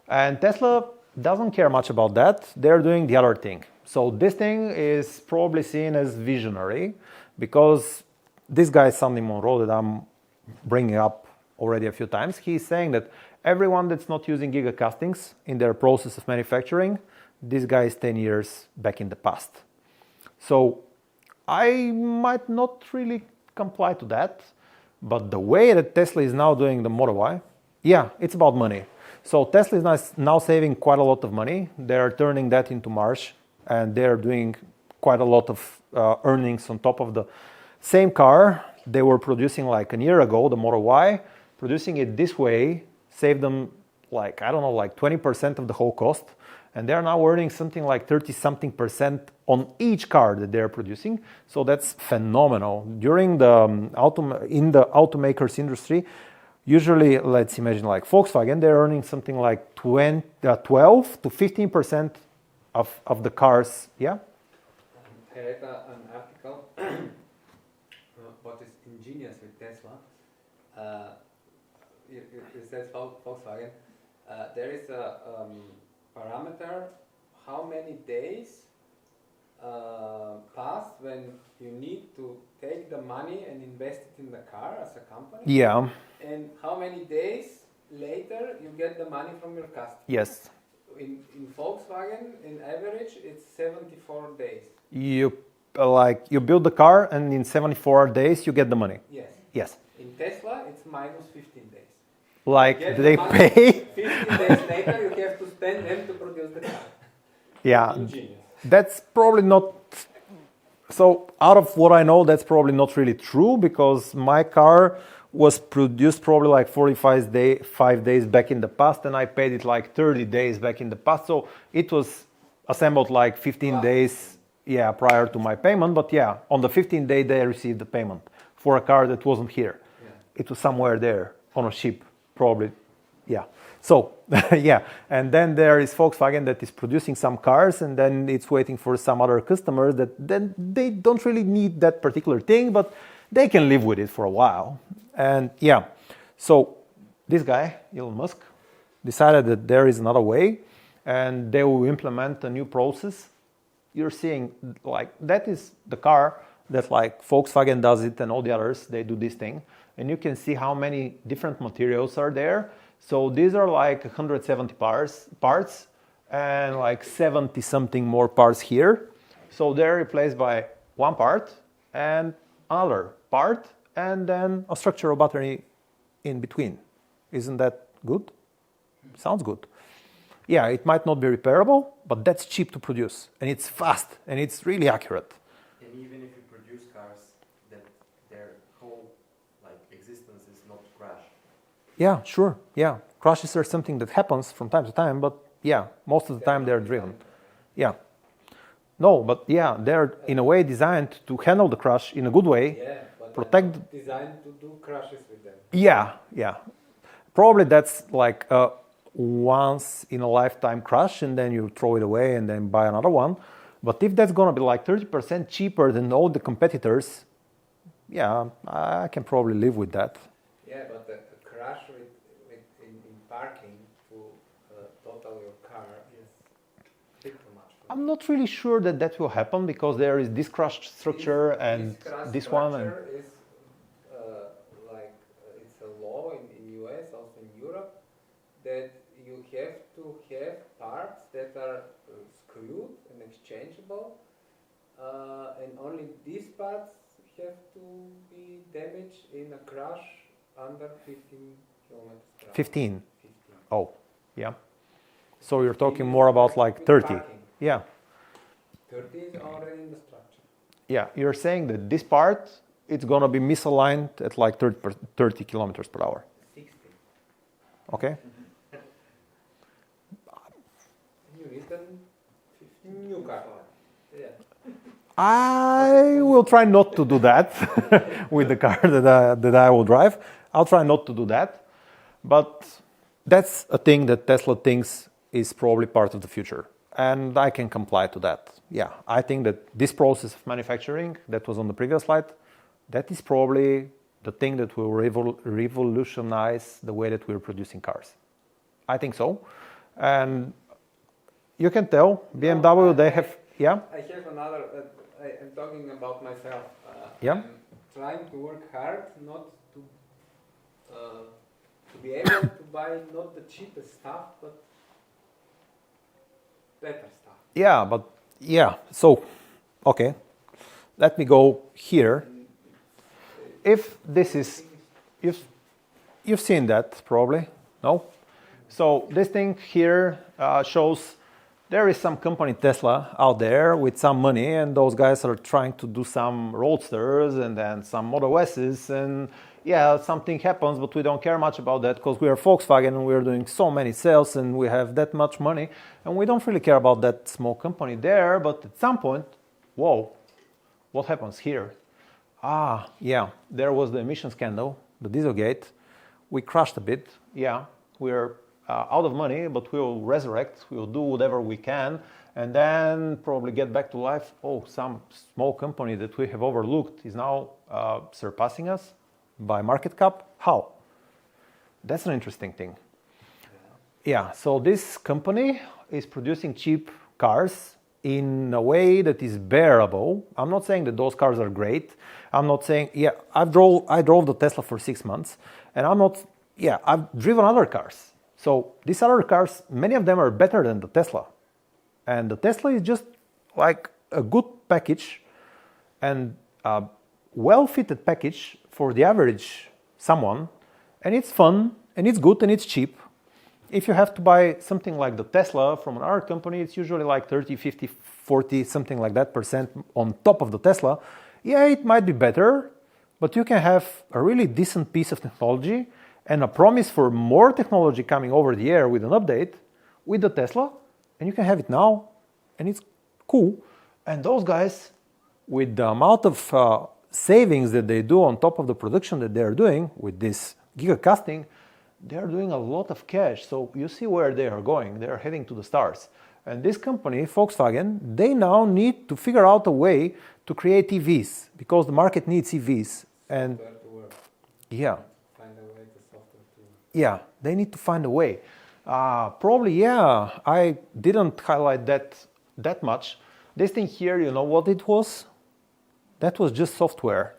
And Tesla doesn't care much about that. They're doing the other thing. So this thing is probably seen as visionary, because this guy, Sandy Munro, that I'm bringing up already a few times, he's saying that everyone that's not using giga castings in their process of manufacturing, this guy is 10 years back in the past. So I might not really comply to that, but the way that Tesla is now doing the Model Y, it's about money. So Tesla is now saving quite a lot of money. They're turning that into margin, and they're doing quite a lot of earnings on top of the same car they were producing like a year ago, the Model Y. Producing it this way saved them like 20% of the whole cost, and they're now earning something like 30-something% on each car that they're producing. So that's phenomenal. During in the automakers industry, usually, let's imagine like Volkswagen, they're earning something like 12 to 15% of the cars. Yeah. I read an article. What is ingenious with Tesla? It says Volkswagen. There is a parameter how many days pass when you need to take the money and invest it in the car as a company. Yeah. And how many days later you get the money from your customer. Yes. In Volkswagen, in average, it's 74 days. You build the car, and in 74 days you get the money. Yes. Yes. In Tesla, it's minus 15 days. Like Get they the money, pay. 15 days later, you have to spend them to produce the car. Yeah. Ingenious. That's probably not. So out of what I know, that's probably not really true, because my car was produced probably like 5 days back in the past, and I paid it like 30 days back in the past. So it was assembled like 15 days prior to my payment. But on the 15th day, they received the payment for a car that wasn't here. Yeah. It was somewhere there on a ship, probably. Yeah. So, and then there is Volkswagen that is producing some cars, and then it's waiting for some other customers that then they don't really need that particular thing, but they can live with it for a while. And so this guy, Elon Musk, decided that there is another way, and they will implement a new process. You're seeing like that is the car that like Volkswagen does it, and all the others, they do this thing. and you can see how many different materials are there. So these are like 170 parts and like 70 something more parts here. So they're replaced by one part and another part and then a structural battery in between. Isn't that good? Sounds good. Yeah, it might not be repairable, but that's cheap to produce and it's fast and it's really accurate. And even if you produce cars that their whole existence is not to crash. Yeah, sure. Yeah, crashes are something that happens from time to time, but yeah, most of the time they're driven. Yeah. No, but yeah, they're in a way designed to handle the crash in a good way. Yeah, but protect. they're not designed to do crashes with them. Yeah, yeah. Probably that's like a once in a lifetime crash and then you throw it away and then buy another one. But if that's gonna be like 30% cheaper than all the competitors, yeah, I can probably live with that. Yeah, but a crash in parking to total your car is a bit too much. I'm not really sure that that will happen because there is this crash structure and this one. And is it's a law in US, also in Europe, that you have to have parts that are screwed and exchangeable, and only these parts have to be damaged in a crash under 15 kilometers per hour. 15. 15. Oh, yeah. So you're talking more about like 30. Parking. Yeah. 30 is already in the structure. Yeah, you're saying that this part, it's going to be misaligned at like 30 kilometers per hour. 60. Okay? You need a new car. Yeah. I will try not to do that with the car that I will drive. I'll try not to do that. But that's a thing that Tesla thinks is probably part of the future. And I can comply to that. Yeah, I think that this process of manufacturing that was on the previous slide, that is probably the thing that will revolutionize the way that we're producing cars. I think so. And you can tell BMW, they have, yeah? I have another, I'm talking about myself. Yeah? I'm trying to work hard, not to be able to buy not the cheapest stuff, but better stuff. Yeah, but yeah, so, okay. Let me go here. If this is, you've seen that probably, no? So this thing here shows there is some company Tesla out there with some money and those guys are trying to do some roadsters and then some Model S's and yeah, something happens, but we don't care much about that because we are Volkswagen and we're doing so many sales and we have that much money and we don't really care about that small company there, but at some point, whoa, what happens here? Ah, yeah, there was the emission scandal, the Dieselgate. We crashed a bit, yeah, we're out of money, but we'll resurrect, we'll do whatever we can, and then probably get back to life. Oh, some small company that we have overlooked is now surpassing us by market cap. How? That's an interesting thing. Yeah, so this company is producing cheap cars in a way that is bearable. I'm not saying that those cars are great. I'm not saying, yeah, I drove the Tesla for 6 months, and I've driven other cars. So these other cars, many of them are better than the Tesla. And the Tesla is just like a good package and a well-fitted package for the average someone. And it's fun, and it's good, and it's cheap. If you have to buy something like the Tesla from another company, it's usually like 30, 50, 40, something like that percent on top of the Tesla. Yeah, it might be better, but you can have a really decent piece of technology and a promise for more technology coming over the air with an update with the Tesla, and you can have it now, and it's cool. And those guys, with the amount of savings that they do on top of the production that they're doing with this gigacasting, they're doing a lot of cash. So you see where they are going. They're heading to the stars. And this company, Volkswagen, they now need to figure out a way to create EVs because the market needs EVs. And yeah. Yeah, they need to find a way. Probably, yeah, I didn't highlight that much. This thing here, you know what it was? That was just software.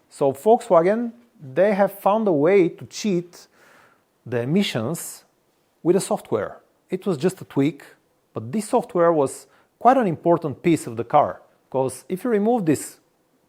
So Volkswagen, they have found a way to cheat the emissions with the software. It was just a tweak, but this software was quite an important piece of the car, because if you remove this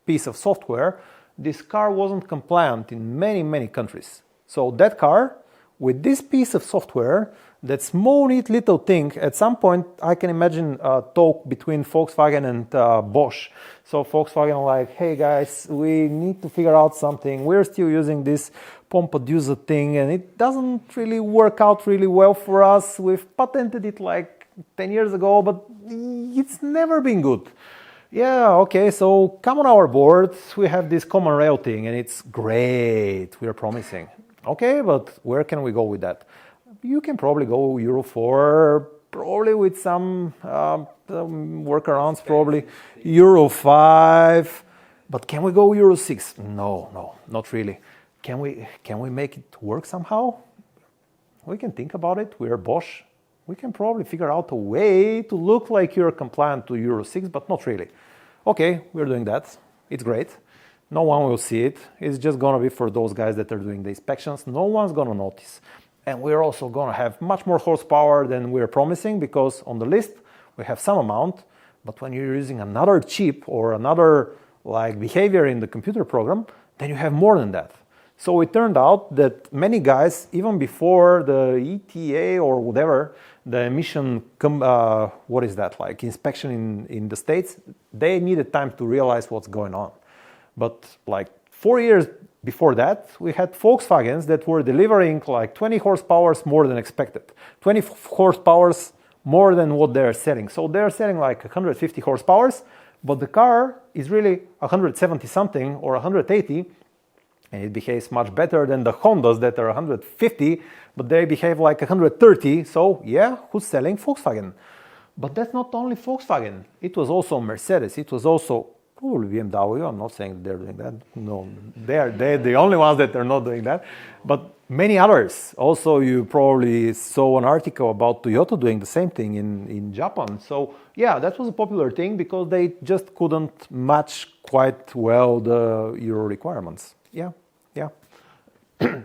piece of software, this car wasn't compliant in many, many countries. So that car, with this piece of software, that small neat little thing, at some point I can imagine a talk between Volkswagen and Bosch. So Volkswagen like, hey guys, we need to figure out something. We're still using this Pompadour thing and it doesn't really work out really well for us. We've patented it like 10 years ago, but it's never been good. Yeah, okay, so come on our board. We have this common rail thing and it's great. We're promising. Okay, but where can we go with that? You can probably go Euro 4, probably with some workarounds, probably Euro 5. But can we go Euro 6? No, not really. Can we make it work somehow? We can think about it. We're Bosch. We can probably figure out a way to look like you're compliant to Euro 6, but not really. Okay, we're doing that. It's great. No one will see it. It's just going to be for those guys that are doing the inspections. No one's going to notice. And we're also going to have much more horsepower than we're promising, because on the list we have some amount, but when you're using another chip or another like behavior in the computer program, then you have more than that. So it turned out that many guys, even before the ETA or whatever, the emission, inspection in the States, they needed time to realize what's going on. But like 4 years before that, we had Volkswagens that were delivering like 20 horsepower more than expected. 20 horsepower more than what they're selling. So they're selling like 150 horsepower, but the car is really 170 something or 180, and it behaves much better than the Hondas that are 150, but they behave like 130. So yeah, who's selling? Volkswagen. But that's not only Volkswagen. It was also Mercedes. It was also probably BMW. I'm not saying they're doing that. No, they're the only ones that are not doing that. But many others. Also, you probably saw an article about Toyota doing the same thing in Japan. So yeah, that was a popular thing because they just couldn't match quite well the Euro requirements. Yeah.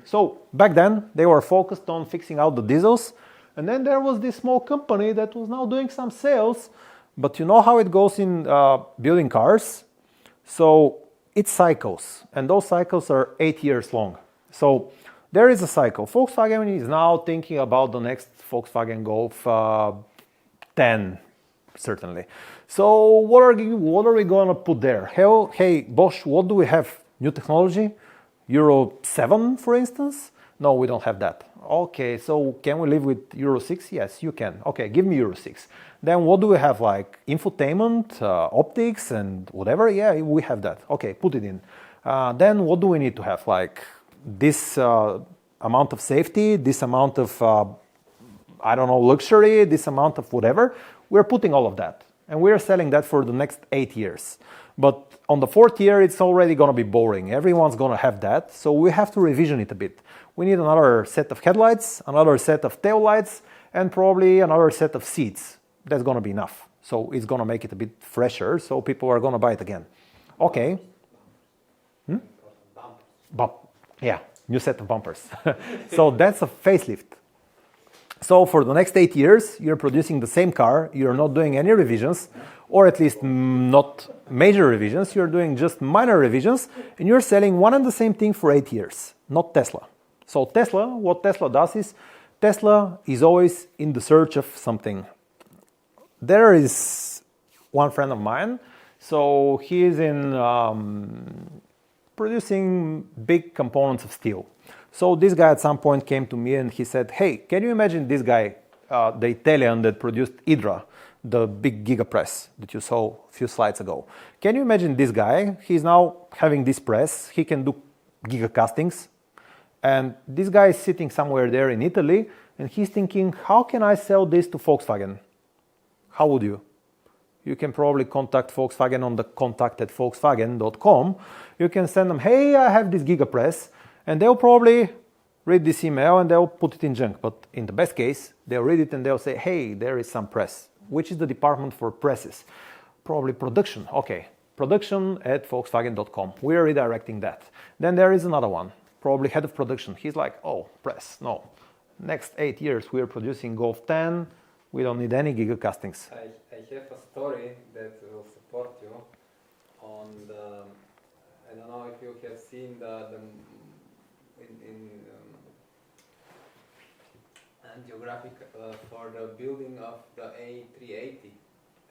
So back then, they were focused on fixing out the diesels. And then there was this small company that was now doing some sales. But you know how it goes in building cars? So it's cycles, and those cycles are 8 years long. So there is a cycle. Volkswagen is now thinking about the next Volkswagen Golf 10, certainly. So what are we going to put there? Hey, Bosch, what do we have? New technology? Euro 7, for instance? No, we don't have that. Okay, so can we live with Euro 6? Yes, you can. Okay, give me Euro 6. Then what do we have, like infotainment, optics and whatever? Yeah, we have that. Okay, put it in. Then what do we need to have? Like this amount of safety, this amount of, luxury, this amount of whatever. We're putting all of that. And we're selling that for the next 8 years. But on the 4th year, it's already going to be boring. Everyone's going to have that. So we have to revision it a bit. We need another set of headlights, another set of taillights, and probably another set of seats. That's going to be enough. So it's going to make it a bit fresher, so people are going to buy it again. Okay. Yeah, new set of bumpers. So that's a facelift. So for the next 8 years, you're producing the same car. You're not doing any revisions, or at least not major revisions. You're doing just minor revisions, and you're selling one and the same thing for 8 years, not Tesla. So what Tesla does is, Tesla is always in the search of something. There is one friend of mine, so he is in producing big components of steel. So this guy at some point came to me and he said, hey, can you imagine this guy, the Italian that produced Hydra, the big gigapress that you saw a few slides ago. Can you imagine this guy? He's now having this press. He can do gigacastings. And this guy is sitting somewhere there in Italy and he's thinking, how can I sell this to Volkswagen? How would you? You can probably contact Volkswagen on the contact@volkswagen.com. You can send them, hey, I have this gigapress. And they'll probably read this email and they'll put it in junk. But in the best case, they'll read it and they'll say, hey, there is some press. Which is the department for presses? Probably production. Okay, production@volkswagen.com. We're redirecting that. Then there is another one, probably head of production. He's like, oh, press, no. Next 8 years, we're producing Golf 10. We don't need any gigacastings. I have a story that will support you on the. I don't know if you have seen the geographic for the building of the A380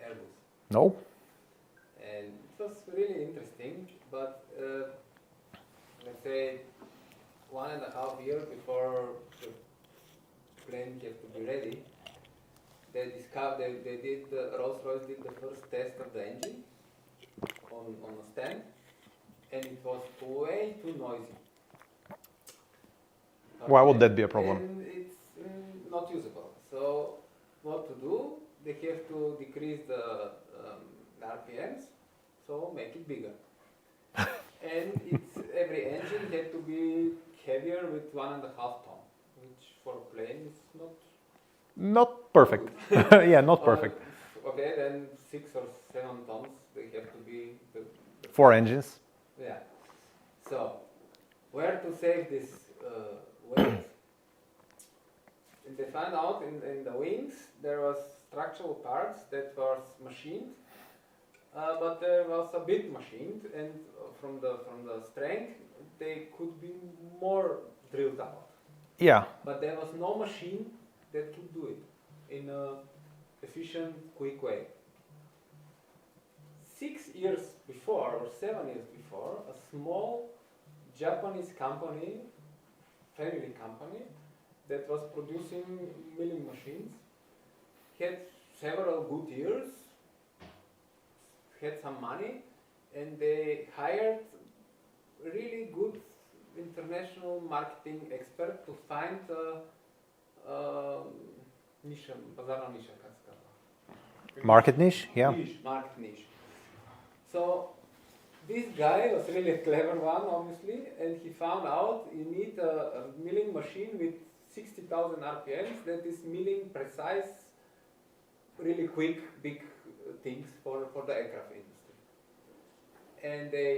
Airbus, No? and it was really interesting. But let's say 1.5 years before the plane had to be ready, they discovered they did Rolls-Royce did the first test of the engine on a stand, and it was way too noisy. Why would that be a problem? And it's not usable. So what to do? They have to decrease the RPMs, so make it bigger. And it's every engine had to be heavier with 1.5 ton, which for a plane is not. Not perfect. Yeah, not perfect. Okay, then 6 or 7 tons. They have to be the 4 engines. yeah. So, where to save this weight? And they found out in the wings there was structural parts that was machined, but there was a bit machined, and from the strength they could be more drilled out. Yeah. But there was no machine that could do it in a efficient, quick way. 6 years before, or 7 years before, a small Japanese company, family company, that was producing milling machines, had several good years, had some money, and they hired really good international marketing expert to find niche, базарна ниша, как се казва? Market niche, yeah. Market niche. So this guy was really a clever one, obviously, and he found out you need a milling machine with 60,000 RPMs that is milling precise, really quick, big things for the aircraft industry. And they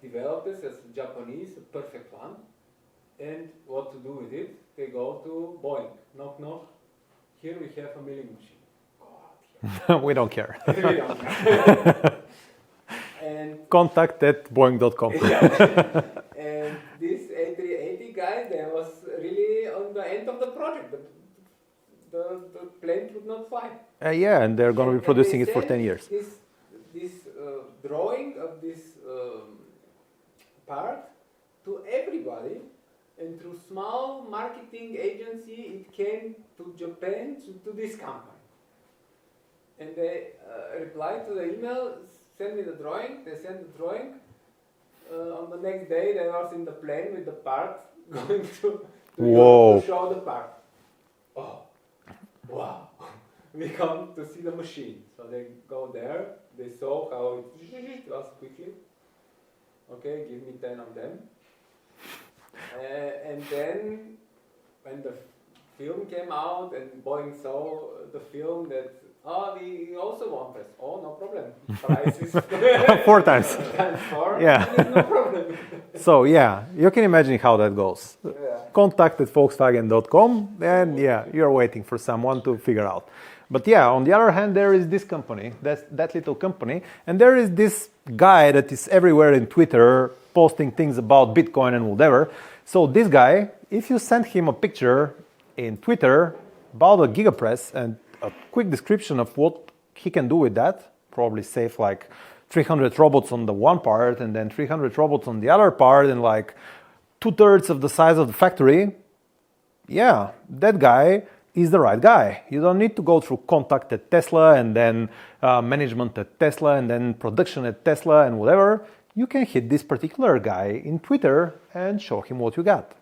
developed this as Japanese, a perfect one. And what to do with it? They go to Boeing. Knock, knock. Here we have a milling machine. God, We don't care. we don't know. And Contact at boeing.com. and this A380 guy, there was really on the end of the project. The plane would not fly. Yeah, and they're going to be producing And it for they 10 sent years. This drawing of this part to everybody, and through small marketing agency, it came to Japan to this company. And they replied to the email, send me the drawing. They sent the drawing. On the next day, they was in the plane with the part going to Whoa. Europe to show the part. Oh, wow. We come to see the machine. So they go there. They saw how it was quickly. Okay, give me 10 of them. And then when the film came out and Boeing saw the film that, we also want press. Oh, no problem. Price is 4 times. times 4. Yeah. No problem. So yeah, you can imagine how that goes. Yeah. Contact at Volkswagen.com, and yeah, you're waiting for someone to figure out. But yeah, on the other hand, there is this company, that little company, and there is this guy that is everywhere in Twitter posting things about Bitcoin and whatever. So this guy, if you send him a picture in Twitter about a gigapress and a quick description of what he can do with that, probably save like 300 robots on the one part and then 300 robots on the other part and like 2/3 of the size of the factory, yeah, that guy is the right guy. You don't need to go through contact at Tesla and then management at Tesla and then production at Tesla and whatever. You can hit this particular guy in Twitter and show him what you got.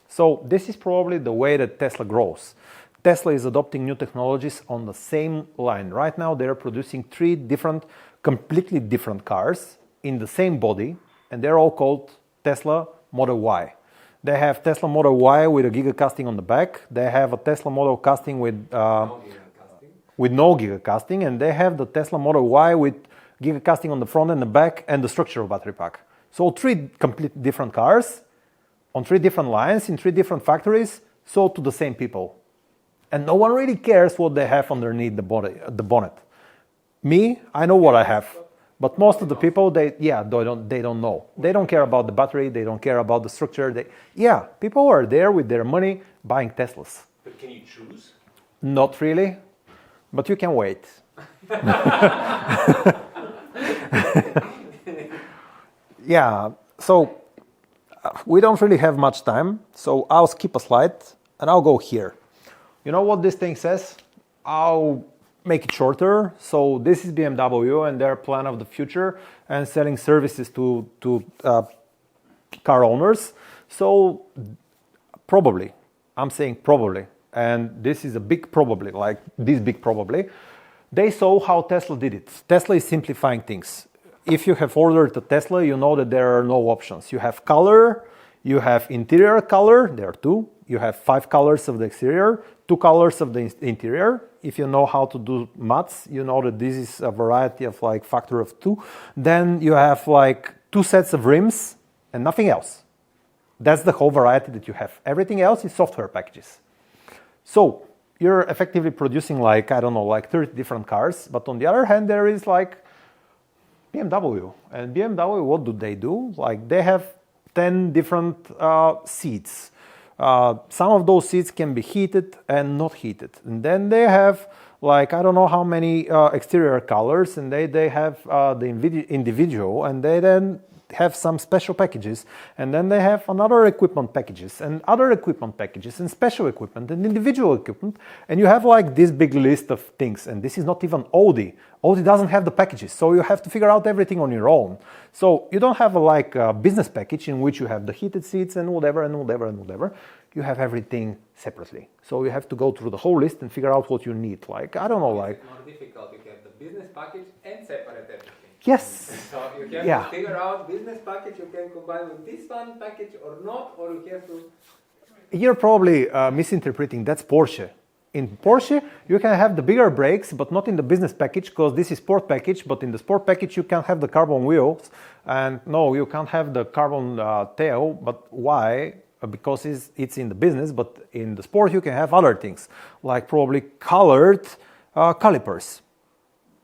So this is probably the way that Tesla grows. Tesla is adopting new technologies on the same line. Right now they're producing 3 different, completely different cars in the same body, and they're all called Tesla Model Y. They have Tesla Model Y with a gigacasting on the back. They have a Tesla Model casting with no gigacasting, and they have the Tesla Model Y with gigacasting on the front and the back, and the structural battery pack. So 3 completely different cars on 3 different lines in 3 different factories, sold to the same people. And no one really cares what they have underneath the bonnet. Me, I know what I have. But most of the people, they don't know. They don't care about the battery. They don't care about the structure. People are there with their money buying Teslas. But can you choose? Not really, but you can wait. Yeah, so we don't really have much time, so I'll skip a slide and I'll go here. You know what this thing says? I'll make it shorter. So this is BMW and their plan of the future and selling services to car owners. So probably, I'm saying probably, and this is a big probably, like this big probably, they saw how Tesla did it. Tesla is simplifying things. If you have ordered a Tesla, you know that there are no options. You have color, you have interior color, there are 2. You have 5 colors of the exterior, 2 colors of the interior. If you know how to do maths, you know that this is a variety of like factor of 2. Then you have like 2 sets of rims and nothing else. That's the whole variety that you have. Everything else is software packages. So you're effectively producing like, I don't know, like 30 different cars. But on the other hand, there is like BMW. And BMW, what do? Like they have 10 different seats. Some of those seats can be heated and not heated. And then they have like, I don't know how many exterior colors, and they have the individual, and they then have some special packages, and then they have another equipment packages and other equipment packages and special equipment and individual equipment, and you have like this big list of things. And this is not even Audi. Audi doesn't have the packages, so you have to figure out everything on your own. So you don't have a business package in which you have the heated seats and whatever and whatever and whatever. You have everything separately. So you have to go through the whole list and figure out what you need. Like, I don't know, like... It's more difficult. You have the business package and separate everything. Yes. So you have to figure out business package you can combine with this one package or not, or you have to... You're probably misinterpreting. That's Porsche. In Porsche, you can have the bigger brakes, but not in the business package, because this is sport package. But in the sport package, you can have the carbon wheels, and no, you can't have the carbon tail. But why? Because it's in the business. But in the sport, you can have other things, like probably colored calipers.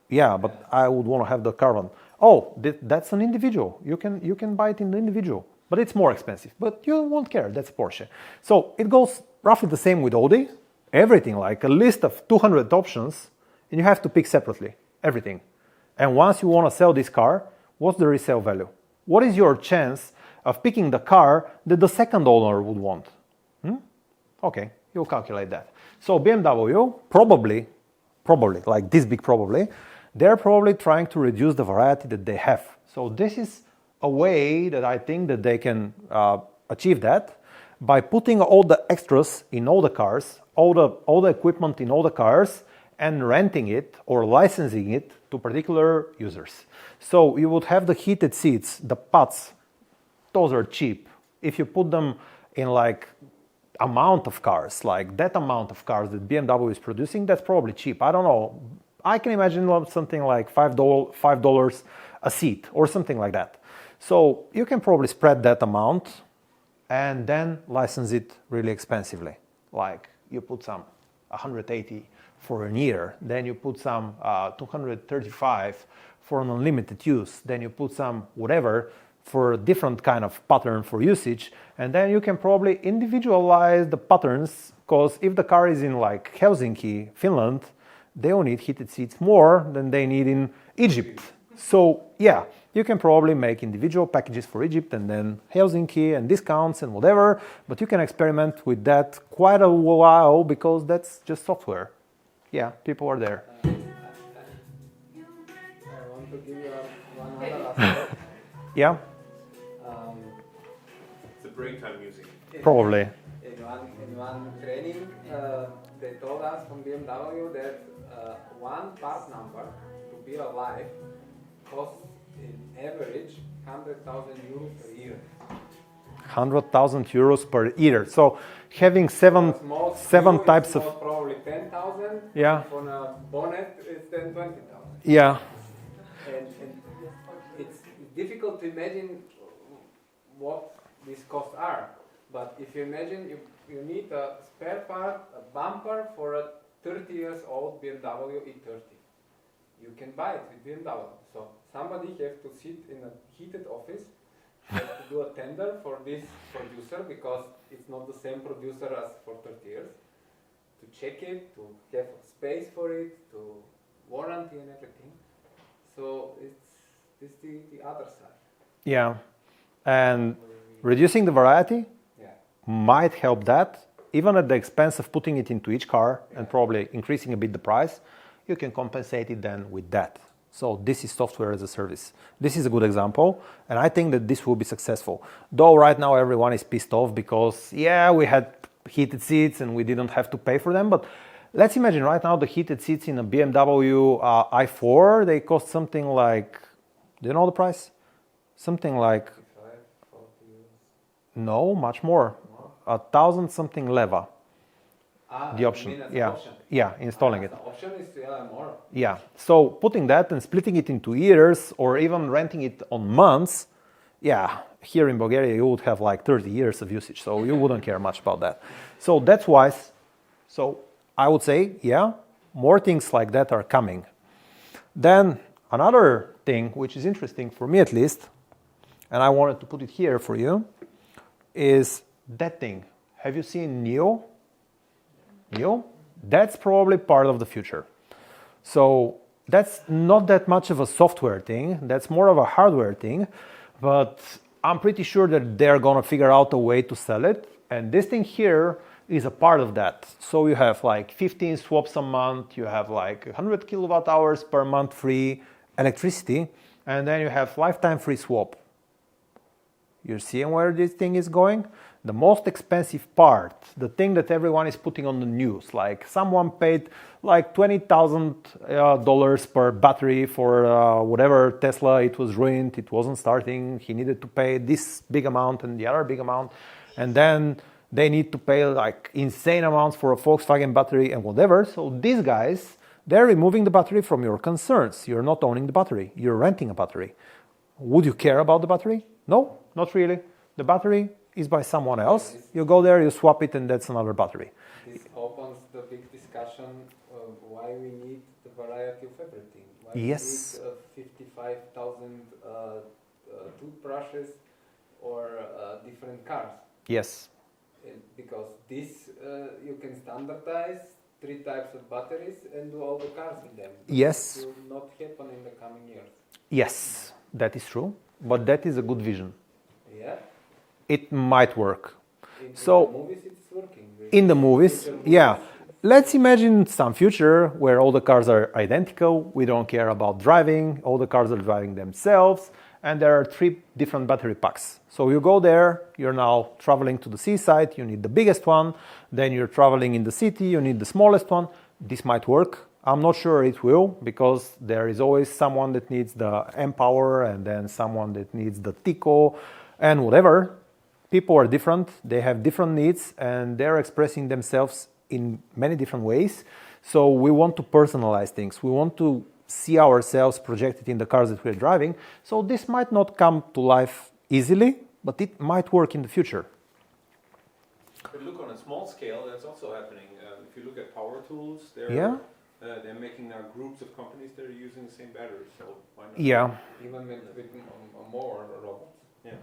Yeah, but I would want to have the carbon. Oh, that's an individual. You can buy it in the individual, but it's more expensive. But you won't care. That's Porsche. So it goes roughly the same with Audi. Everything, like a list of 200 options, and you have to pick separately everything. And once you want to sell this car, what's the resale value? What is your chance of picking the car that the second owner would want? Okay, you'll calculate that. So BMW probably, like this big probably, they're probably trying to reduce the variety that they have. So this is a way that I think that they can achieve that by putting all the extras in all the cars, all the equipment in all the cars, and renting it or licensing it to particular users. So you would have the heated seats, the pods, those are cheap. If you put them in like amount of cars, like that amount of cars that BMW is producing, that's probably cheap. I don't know. I can imagine something like $5 a seat or something like that. So you can probably spread that amount and then license it really expensively. Like you put some 180 for a year, then you put some 235 for an unlimited use, then you put some whatever for a different kind of pattern for usage, and then you can probably individualize the patterns, because if the car is in like Helsinki, Finland, they will need heated seats more than they need in Egypt. So yeah, you can probably make individual packages for Egypt and then Helsinki and discounts and whatever, but you can experiment with that quite a while because that's just software. Yeah, people are there. I want to give you one other aspect. Yeah, It's the break time music. probably. In one training, they told us from BMW that one part number to be alive costs in average 100,000 euros per year. 100,000 euros per year. So having seven types of... Most probably 10,000. Yeah. On a bonnet, it's then 20,000. Yeah. And difficult to imagine what these costs are. But if you imagine you need a spare part, a bumper for a 30 years old BMW E30. You can buy it with BMW. So somebody has to sit in a heated office, has to do a tender for this producer because it's not the same producer as for 30 years. To check it, to have space for it, to warranty and everything. So it's the other side. Yeah, and reducing the variety Yeah. might help that, even at the expense of putting it into each car and probably increasing a bit the price. You can compensate it then with that. So this is software as a service. This is a good example, and I think that this will be successful. Though right now everyone is pissed off because, yeah, we had heated seats and we didn't have to pay for them, but let's imagine right now the heated seats in a BMW i4, they cost something like, do you know the price? Something like, 55, 40 euros. no, much more, 1,000 something leva. The option, you mean as yeah, an option? yeah, installing it. The option is more. Yeah, so putting that and splitting it into years or even renting it on months, yeah, here in Bulgaria you would have like 30 years of usage, so you wouldn't care much about that. So that's why, so I would say, yeah, more things like that are coming. Then another thing, which is interesting for me at least, and I wanted to put it here for you, is that thing. Have you seen Neo? Neo? That's probably part of the future. So that's not that much of a software thing, that's more of a hardware thing, but I'm pretty sure that they're gonna figure out a way to sell it, and this thing here is a part of that. So you have like 15 swaps a month, you have like 100 kilowatt hours per month free electricity, and then you have lifetime free swap. You're seeing where this thing is going? The most expensive part, the thing that everyone is putting on the news, like someone paid like $20,000 per battery for whatever Tesla, it was ruined, it wasn't starting, he needed to pay this big amount and the other big amount, and then they need to pay like insane amounts for a Volkswagen battery and whatever. So these guys, they're removing the battery from your concerns. You're not owning the battery, you're renting a battery. Would you care about the battery? No, not really. The battery is by someone else. You go there, you swap it, and that's another battery. This opens the big discussion of why we need the variety of everything. Why Yes. we need 55,000 toothbrushes or different cars. Yes. Because this you can standardize 3 types of batteries and do all the cars with them. Yes. It will not happen in the coming years. Yes, that is true, but that is a good vision. Yeah. It might work. In So- the movies it's working. In the movies, Future yeah. Let's imagine some future where all the cars are identical, we don't care about driving, all the cars are driving themselves, and there are 3 different battery packs. So you go there, you're now traveling to the seaside, you need the biggest one, then you're traveling in the city, you need the smallest one. This might work. I'm not sure it will, because there is always someone that needs the M-Power and then someone that needs the Tico and whatever. People are different, they have different needs, and they're expressing themselves in many different ways. So we want to personalize things. We want to see ourselves projected in the cars that we're driving. So this might not come to life easily, but it might work in the future. But look, on a small scale, that's also happening. If you look at power tools, Yeah. They're making now groups of companies that are using the same batteries. So why not? Yeah. Even with more robots. Yeah.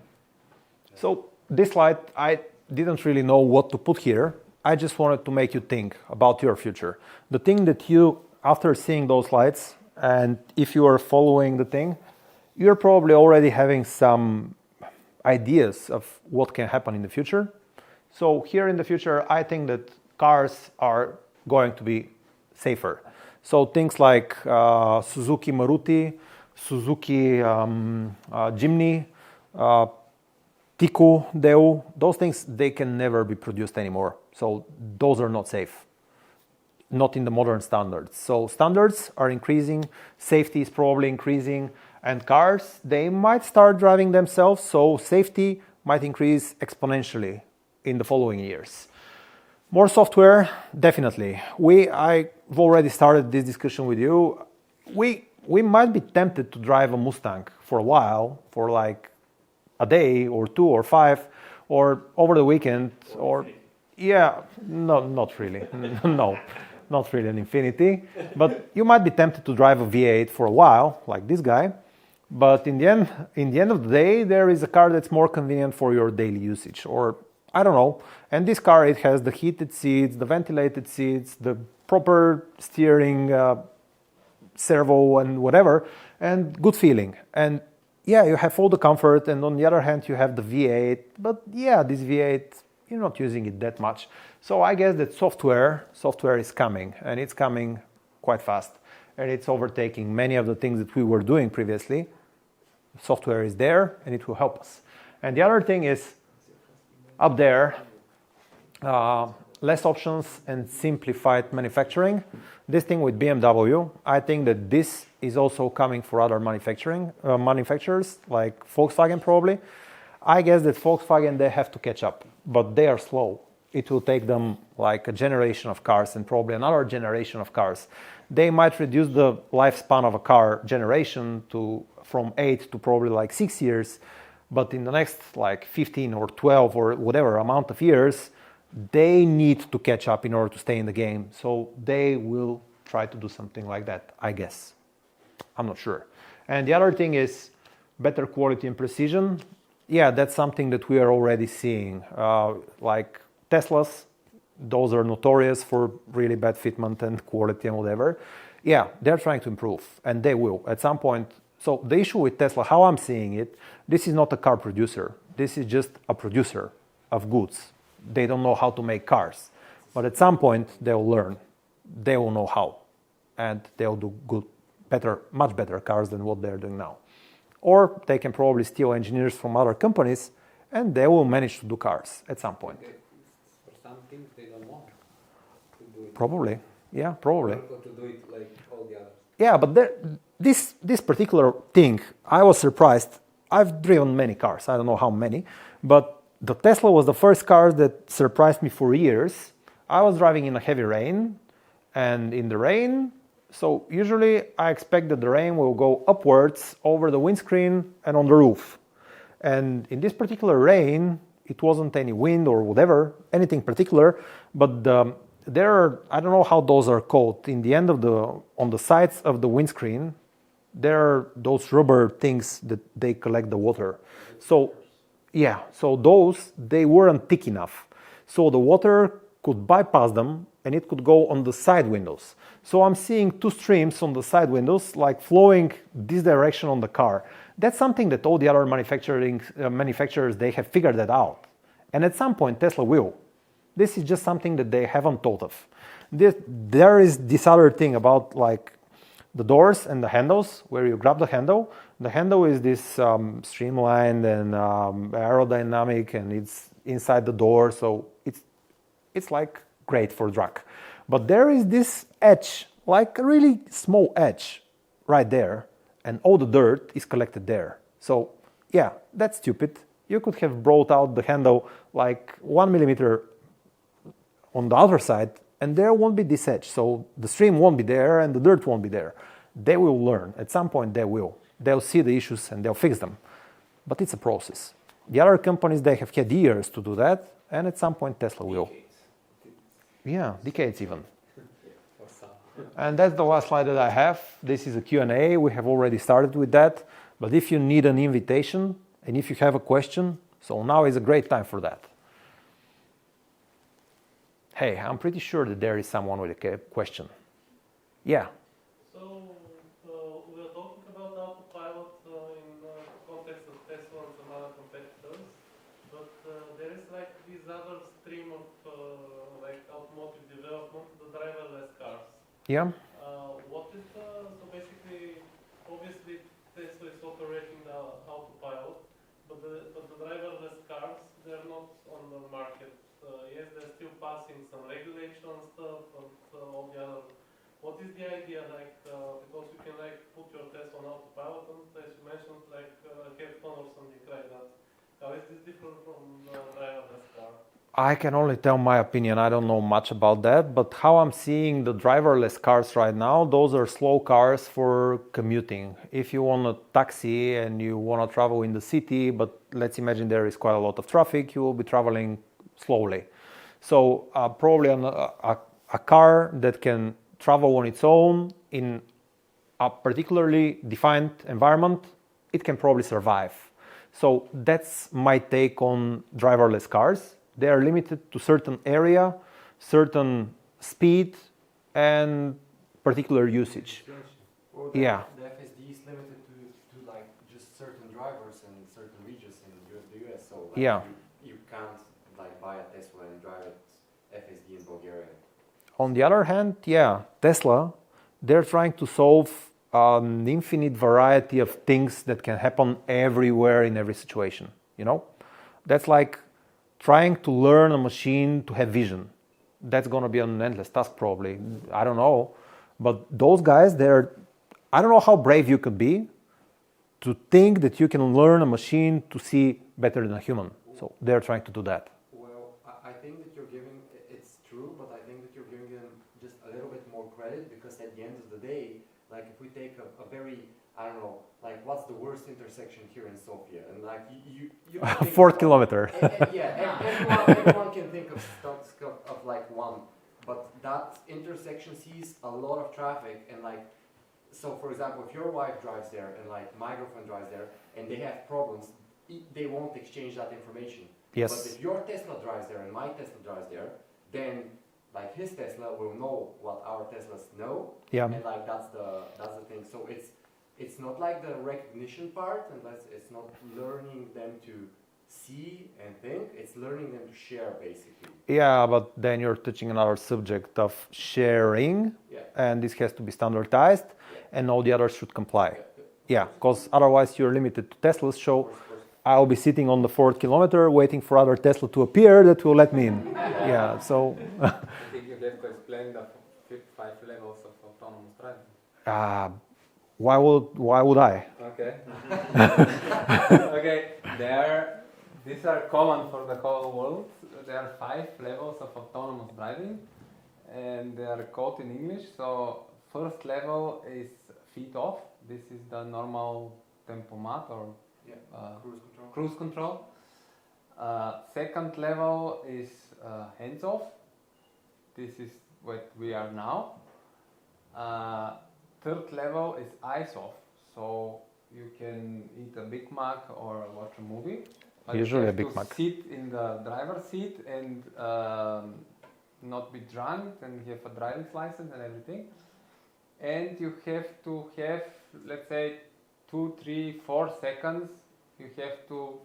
So this slide, I didn't really know what to put here. I just wanted to make you think about your future. The thing that you, after seeing those slides, and if you are following the thing, you're probably already having some ideas of what can happen in the future. So here in the future, I think that cars are going to be safer. So things like Suzuki Maruti, Suzuki Jimny, Tico, Deo, those things, they can never be produced anymore. So those are not safe, not in the modern standards. So standards are increasing, safety is probably increasing, and cars, they might start driving themselves, so safety might increase exponentially in the following years. More software, definitely. I've already started this discussion with you. We we might be tempted to drive a Mustang for a while, for like a day or 2 or 5, or over the weekend, or yeah, no, not really, no, not really an Infinity, but you might be tempted to drive a V8 for a while, like this guy. But in the end of the day, there is a car that's more convenient for your daily usage, or I don't know. And this car, it has the heated seats, the ventilated seats, the proper steering, servo and whatever, and good feeling. And yeah, you have all the comfort, and on the other hand, you have the V8. But yeah, this V8, you're not using it that much. So I guess that software is coming, and it's coming quite fast, and it's overtaking many of the things that we were doing previously. Software is there, and it will help us. And the other thing is, up there, less options and simplified manufacturing. This thing with BMW, I think that this is also coming for other manufacturers, like Volkswagen probably. I guess that Volkswagen, they have to catch up, but they are slow. It will take them like a generation of cars and probably another generation of cars. They might reduce the lifespan of a car generation from 8 to probably like 6 years, but in the next like 15 or 12 or whatever amount of years, they need to catch up in order to stay in the game. So they will try to do something like that, I guess. I'm not sure. And the other thing is better quality and precision. Yeah, that's something that we are already seeing. Like Teslas, those are notorious for really bad fitment and quality and whatever. Yeah, they're trying to improve, and they will at some point. So the issue with Tesla, how I'm seeing it, this is not a car producer. This is just a producer of goods. They don't know how to make cars. But at some point, they'll learn. They will know how. And they'll do much better cars than what they're doing now. Or they can probably steal engineers from other companies, and they will manage to do cars at some point. For some things they don't want to do it. Probably. Yeah, probably. Or to do it like all the others. Yeah, but this particular thing, I was surprised. I've driven many cars. I don't know how many. But the Tesla was the first car that surprised me for years. I was driving in a heavy rain. And in the rain, so usually I expect that the rain will go upwards over the windscreen and on the roof. And in this particular rain, it wasn't any wind or whatever, anything particular, but there are, I don't know how those are called. In the end of on the sides of the windscreen, there are those rubber things that they collect the water. So yeah, so those, they weren't thick enough. So the water could bypass them and it could go on the side windows. So I'm seeing 2 streams on the side windows, like flowing this direction on the car. That's something that all the other manufacturers, they have figured that out. And at some point, Tesla will. This is just something that they haven't thought of. There is this other thing about like the doors and the handles, where you grab the handle. The handle is this streamlined and aerodynamic, and it's inside the door, so it's like great for drag. But there is this edge, like a really small edge right there, and all the dirt is collected there. So yeah, that's stupid. You could have brought out the handle like 1 millimeter on the other side, and there won't be this edge. So the stream won't be there and the dirt won't be there. They will learn. At some point they will. They'll see the issues and they'll fix them. But it's a process. The other companies, they have had years to do that, and at some point Tesla will. Yeah, decades even. And that's the last slide that I have. This is a Q&A. We have already started with that. But if you need an invitation and if you have a question, so now is a great time for that. Hey, I'm pretty sure that there is someone with a question. Yeah. So we are talking about autopilot in the context of Tesla and some other competitors, but there is like this other stream of like automotive development, the driverless cars. Yeah. What is so basically, obviously Tesla is operating the autopilot, but the driverless cars, they're not on the market. Yes, they're still passing some regulation stuff and all the other. What is the idea, like, because you can like put your Tesla on autopilot and as you mentioned, like have fun or something like that. How is this different from driverless car? I can only tell my opinion. I don't know much about that, but how I'm seeing the driverless cars right now, those are slow cars for commuting. If you want a taxi and you want to travel in the city, but let's imagine there is quite a lot of traffic, you will be traveling slowly. So probably a car that can travel on its own in a particularly defined environment, it can probably survive. So that's my take on driverless cars. They are limited to certain area, certain speed, and particular usage. Well, Yeah. The FSD is limited to like just certain drivers and certain regions in the US. So like Yeah. you can't like buy a Tesla and drive it FSD in Bulgaria. On the other hand, yeah, Tesla, they're trying to solve an infinite variety of things that can happen everywhere in every situation. You know, that's like trying to learn a machine to have vision. That's going to be an endless task, probably. I don't know. But those guys, I don't know how brave you could be to think that you can learn a machine to see better than a human. So they're trying to do that. Well, I think that you're giving, it's true, but I think that you're giving them just a little bit more credit because at the end of the day, like if we take a very, I don't know, like what's the worst intersection here in Sofia? And like you can think Fourth of- kilometer. everyone can think of like one, but that intersection sees a lot of traffic and like, so for example, if your wife drives there and like my girlfriend drives there and they have problems, they won't exchange that information. Yes. But if your Tesla drives there and my Tesla drives there, then like his Tesla will know what our Teslas know, Yeah. and like that's the thing. So it's not like the recognition part, and it's not learning them to see and think. It's learning them to share basically. Yeah, but then you're touching another subject of sharing, Yeah. and this has to be standardized, and all the others should comply. Yeah. Yeah, because otherwise you're limited to Teslas. So Of course. I'll be sitting on the fourth kilometer waiting for other Tesla to appear that will let me in. Yeah, so I think you have to explain the 5 levels of autonomous driving. why would I? Okay. Okay. These are common for the whole world. There are 5 levels of autonomous driving, and they are called in English. So first level is feet off. This is the normal tempomat or Cruise control. cruise control. Second level is hands off. This is what we are now. Third level is eyes off. So you can eat a Big Mac or watch a movie. But Usually you a have Big to Mac. sit in the driver's seat and not be drunk and have a driving license and everything. And you have to have, let's say, 2, 3, 4 seconds. You have to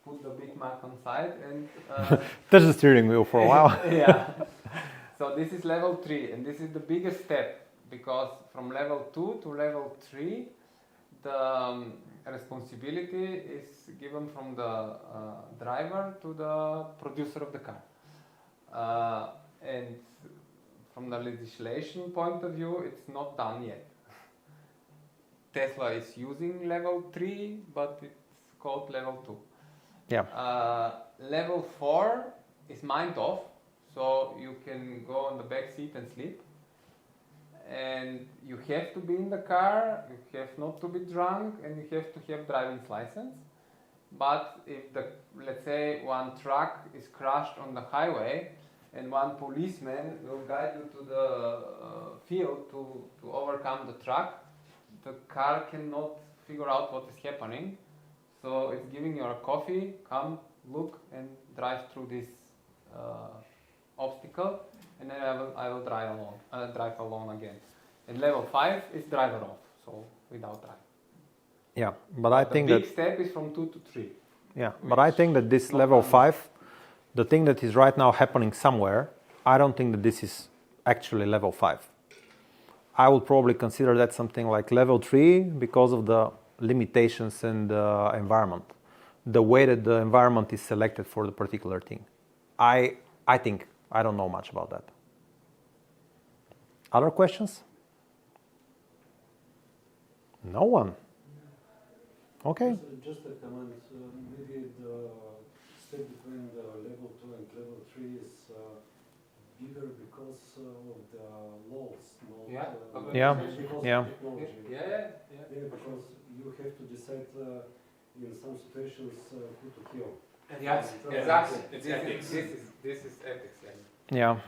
put the Big Mac on side and Touch the steering wheel for a while. yeah. So this is level 3, and this is the biggest step because from level 2 to level 3, the responsibility is given from the driver to the producer of the car. And from the legislation point of view, it's not done yet. Tesla is using level 3, but it's called level 2. Yeah. Level 4 is mind off, so you can go on the back seat and sleep. And you have to be in the car, you have not to be drunk, and you have to have driving license. But if let's say one truck is crashed on the highway and one policeman will guide you to the field to overcome the truck, the car cannot figure out what is happening. So it's giving you a coffee, come, look, and drive through this obstacle, and then I will drive alone again. And level 5 is driver off, so without driving. Yeah, but I think the that big step is from 2 to 3. yeah, but I think that this level 5, the thing that is right now happening somewhere, I don't think that this is actually level 5. I would probably consider that something like level 3 because of the limitations in the environment, the way that the environment is selected for the particular thing. I think, I don't know much about that. Other questions? No one. Okay. Just a comment. Maybe the step between the level 2 and level 3 is bigger because of the laws. Not, Yeah, Yeah, because yeah. of technology. Yeah. Yeah, because you have to decide in some situations who to kill. Yes, Yeah, exactly. it's This ethics. this is ethics. Yeah.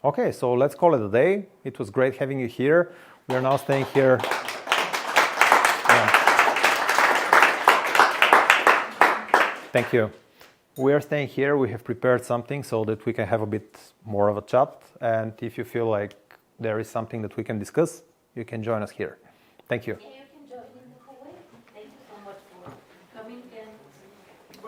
Okay, so let's call it a day. It was great having you here. We are now staying here. Yeah. Thank you. We are staying here. We have prepared something so that we can have a bit more of a chat. And if you feel like there is something that we can discuss, you can join us here. Thank you. Yeah,